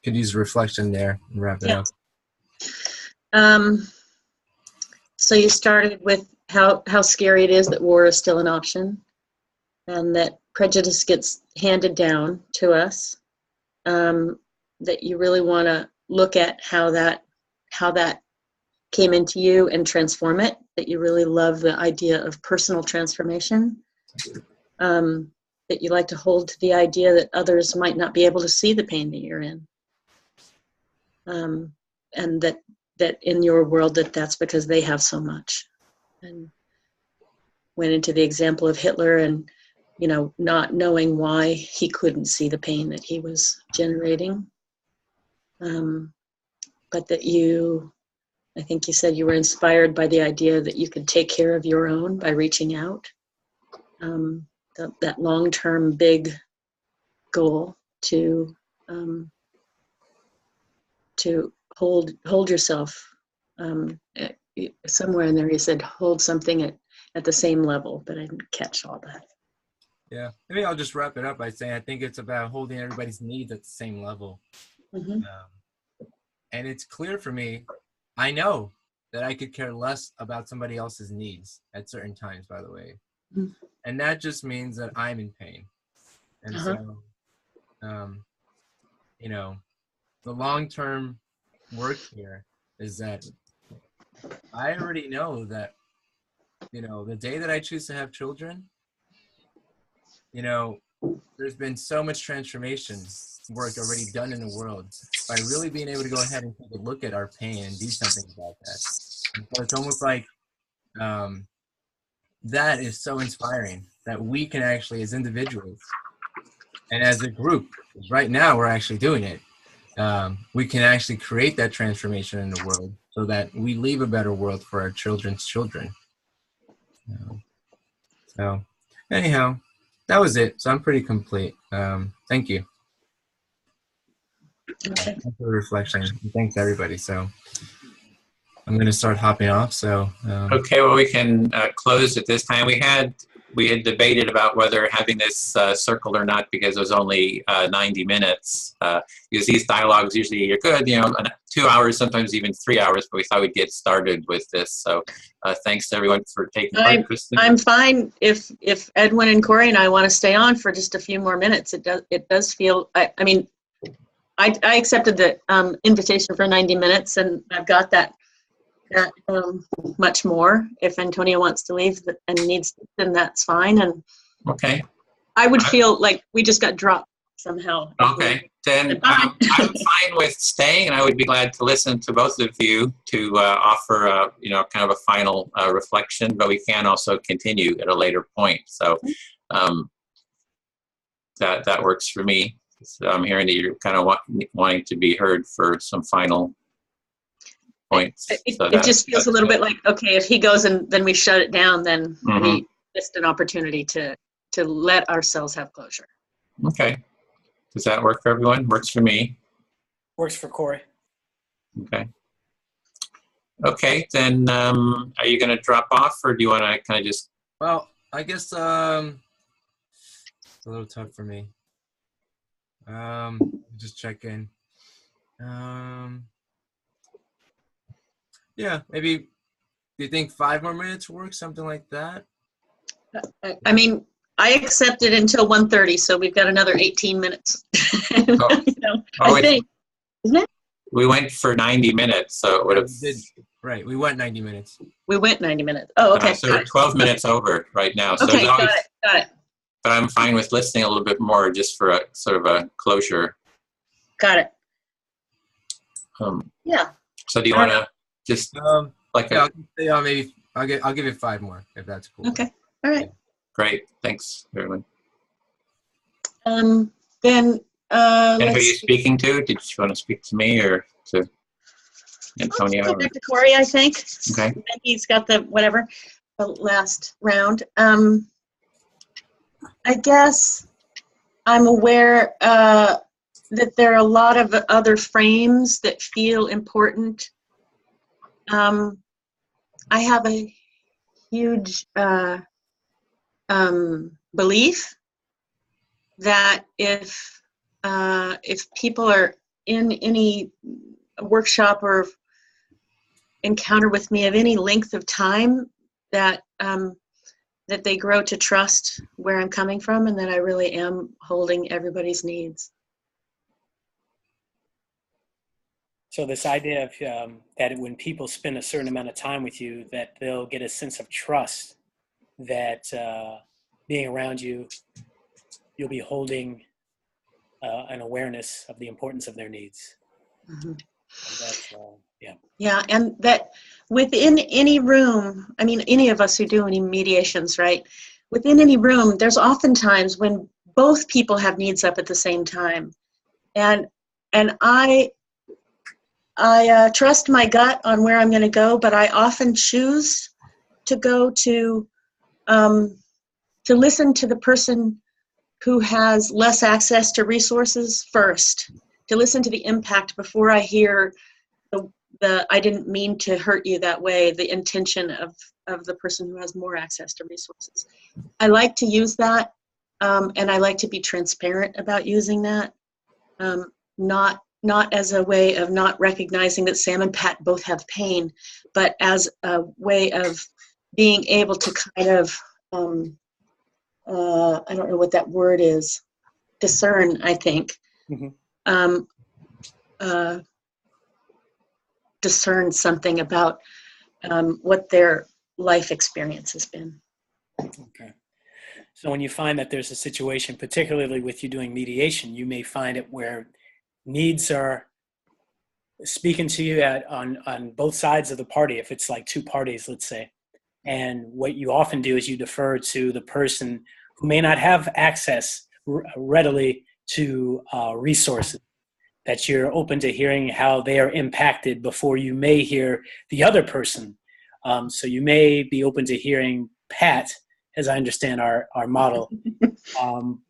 could use a reflection there and wrap it up. So you started with how scary it is that war is still an option, and that prejudice gets handed down to us. That you really want to look at how that came into you and transform it. That you really love the idea of personal transformation. That you like to hold to the idea that others might not be able to see the pain that you're in. And that in your world that's because they have so much. And went into the example of Hitler and, you know, not knowing why he couldn't see the pain that he was generating. But that I think you said you were inspired by the idea that you could take care of your own by reaching out. That long-term big goal to hold yourself. Somewhere in there he said hold something at the same level, but I didn't catch all that. Yeah, maybe I'll just wrap it up by saying I think it's about holding everybody's needs at the same level. Mm-hmm. And it's clear for me, I know that I could care less about somebody else's needs at certain times, by the way. Mm-hmm. And that just means that I'm in pain. And so, you know, the long-term work here is that I already know that, you know, the day that I choose to have children, you know, there's been so much transformation work already done in the world by really being able to go ahead and take a look at our pain and do something about that. And so it's almost like that is so inspiring that we can actually, as individuals and as a group, because right now we're actually doing it, we can actually create that transformation in the world so that we leave a better world for our children's children. So anyhow, that was it. So I'm pretty complete. Thank you. Okay. Thanks for the reflection. Thanks everybody. So I'm going to start hopping off. So okay, well, we can close at this time. We had debated about whether having this circled or not because it was only 90 minutes. Because these dialogues usually are good, you know, 2 hours, sometimes even 3 hours. But we thought we'd get started with this. So thanks to everyone for taking part. Kristin? I'm fine if Edwin and Cory and I want to stay on for just a few more minutes. It does feel. I mean, I accepted the invitation for 90 minutes, and I've got that much more. If Antonio wants to leave and needs to, then that's fine. And okay, I would feel like we just got dropped somehow. Okay, then I'm fine with staying, and I would be glad to listen to both of you to offer you know, kind of a final reflection, but we can also continue at a later point. So that works for me. So I'm hearing that you're kind of wanting to be heard for some final points. It just feels a little bit like, okay, if he goes and then we shut it down, then we missed an opportunity to let ourselves have closure. Okay. Does that work for everyone? Works for me. Works for Cory. Okay. Okay, then are you going to drop off, or do you want to kind of just... Well, I guess it's a little tough for me. Just check in. Yeah, maybe, do you think 5 more minutes works, something like that? I mean, I accepted until 1:30, so we've got another 18 minutes. Oh. You know, I think, isn't it? We went for 90 minutes, so it would have... Right, we went 90 minutes. We went 90 minutes. Oh, okay. So we're 12 minutes over right now. So Okay, always, got it. but I'm fine with listening a little bit more just for a sort of a closure. Got it. Yeah. So do you want to just like yeah, maybe I'll give it 5 more if that's cool. Okay. All right. Great. Thanks, everyone. Then And who are you speaking to? Did you want to speak to me or to Antonio? I'll go back to Cory, I think. Okay. Maybe he's got the last round. I guess I'm aware that there are a lot of other frames that feel important. I have a huge belief that if people are in any workshop or encounter with me of any length of time, that that they grow to trust where I'm coming from, and that I really am holding everybody's needs. So this idea of that when people spend a certain amount of time with you, that they'll get a sense of trust that being around you, you'll be holding an awareness of the importance of their needs. Mm-hmm. And that's, yeah. Yeah, and that within any room, I mean, any of us who do any mediations, right? Within any room, there's often times when both people have needs up at the same time. And I trust my gut on where I'm going to go, but I often choose to go to listen to the person who has less access to resources first, to listen to the impact before I hear the I didn't mean to hurt you that way, the intention of the person who has more access to resources. I like to use that, and I like to be transparent about using that, not as a way of not recognizing that Sam and Pat both have pain, but as a way of being able to kind of, I don't know what that word is, discern, I think. Mm-hmm. Discern something about what their life experience has been. Okay. So when you find that there's a situation, particularly with you doing mediation, you may find it where needs are speaking to you on both sides of the party, if it's like two parties, let's say. And what you often do is you defer to the person who may not have access readily to resources, that you're open to hearing how they are impacted before you may hear the other person. So you may be open to hearing Pat, as I understand our model,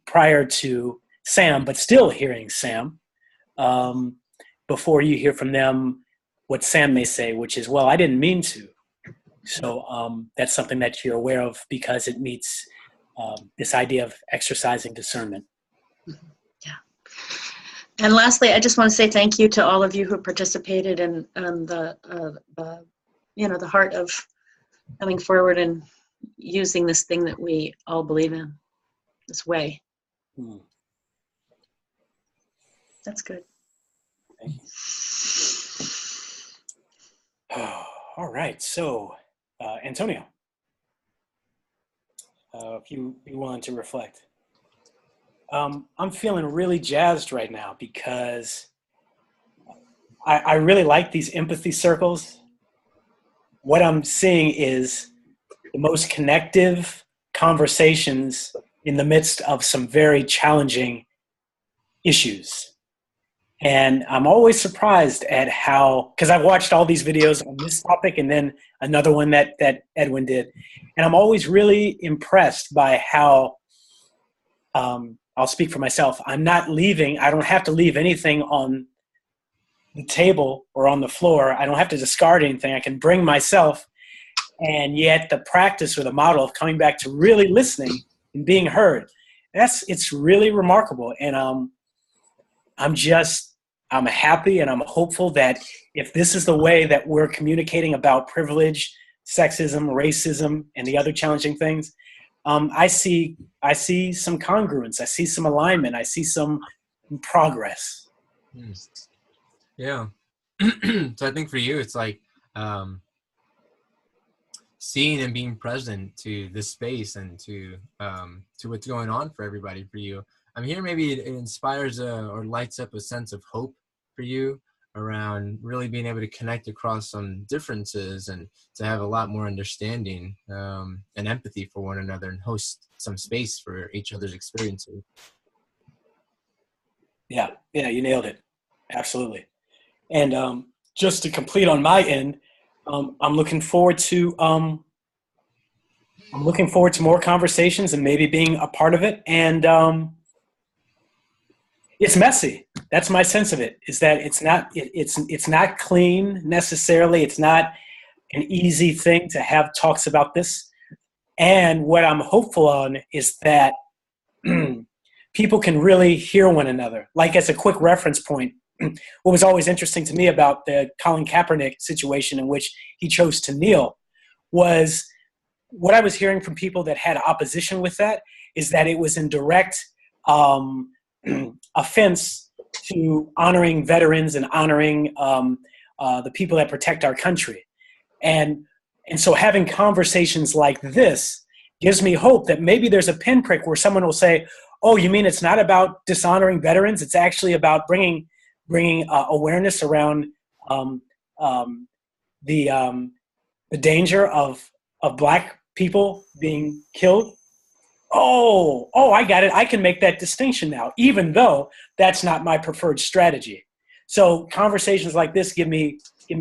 prior to Sam, but still hearing Sam, before you hear from them what Sam may say, which is, well, I didn't mean to. So that's something that you're aware of because it meets this idea of exercising discernment. Yeah. And lastly, I just want to say thank you to all of you who participated in the heart of coming forward and using this thing that we all believe in, this way. That's good. Thank you. All right, so Antonio, if you be willing to reflect. I'm feeling really jazzed right now because I really like these empathy circles. What I'm seeing is the most connective conversations in the midst of some very challenging issues. And I'm always surprised at how, because I've watched all these videos on this topic and then another one that Edwin did. And I'm always really impressed by how, I'll speak for myself, I don't have to leave anything on the table or on the floor. I don't have to discard anything. I can bring myself. And yet the practice or the model of coming back to really listening and being heard, it's really remarkable. And I'm happy and I'm hopeful that if this is the way that we're communicating about privilege, sexism, racism, and the other challenging things, I see some congruence. I see some alignment. I see some progress. Yeah. So I think for you, it's like seeing and being present to this space and to what's going on for everybody. For you, I'm here. Maybe it inspires or lights up a sense of hope for you around really being able to connect across some differences and to have a lot more understanding and empathy for one another and host some space for each other's experiences. Yeah, you nailed it. Absolutely. And just to complete on my end, I'm looking forward to more conversations and maybe being a part of it. And it's messy. That's my sense of it, is that it's not clean necessarily. It's not an easy thing to have talks about this. And what I'm hopeful on is that people can really hear one another. Like, as a quick reference point, what was always interesting to me about the Colin Kaepernick situation, in which he chose to kneel, was what I was hearing from people that had opposition with that is that it was in direct offense to honoring veterans and honoring the people that protect our country. And so having conversations like this gives me hope that maybe there's a pinprick where someone will say, oh, you mean it's not about dishonoring veterans? It's actually about bringing awareness around the danger of Black people being killed. Oh, I got it. I can make that distinction now, even though that's not my preferred strategy. So conversations like this give me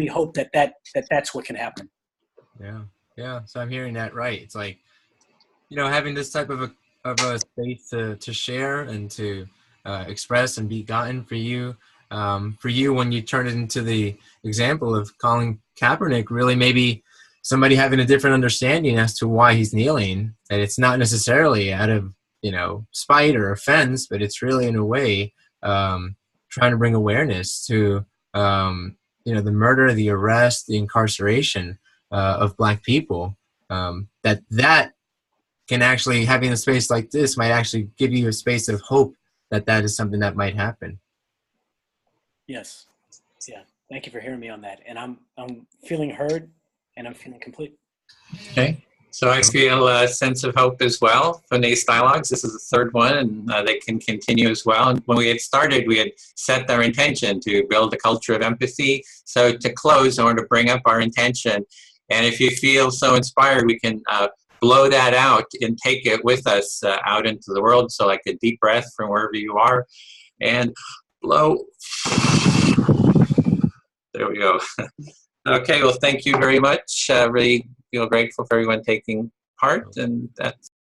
hope that's what can happen. Yeah. So I'm hearing that right. It's like, having this type of a a space to share and to express and be gotten for you. For you, when you turn it into the example of Colin Kaepernick, really maybe somebody having a different understanding as to why he's kneeling, that it's not necessarily out of, spite or offense, but it's really in a way trying to bring awareness to, the murder, the arrest, the incarceration of Black people. That can actually, having a space like this might actually give you a space of hope that is something that might happen. Yes. Yeah. Thank you for hearing me on that. And I'm feeling heard, and I'm feeling complete. Okay. So I feel a sense of hope as well from these dialogues. This is the third one, and they can continue as well. And when we had started, we had set our intention to build a culture of empathy. So to close, I want to bring up our intention. And if you feel so inspired, we can blow that out and take it with us out into the world. So like a deep breath from wherever you are, and blow. There we go. Okay, well, thank you very much. Really feel grateful for everyone taking part, and that's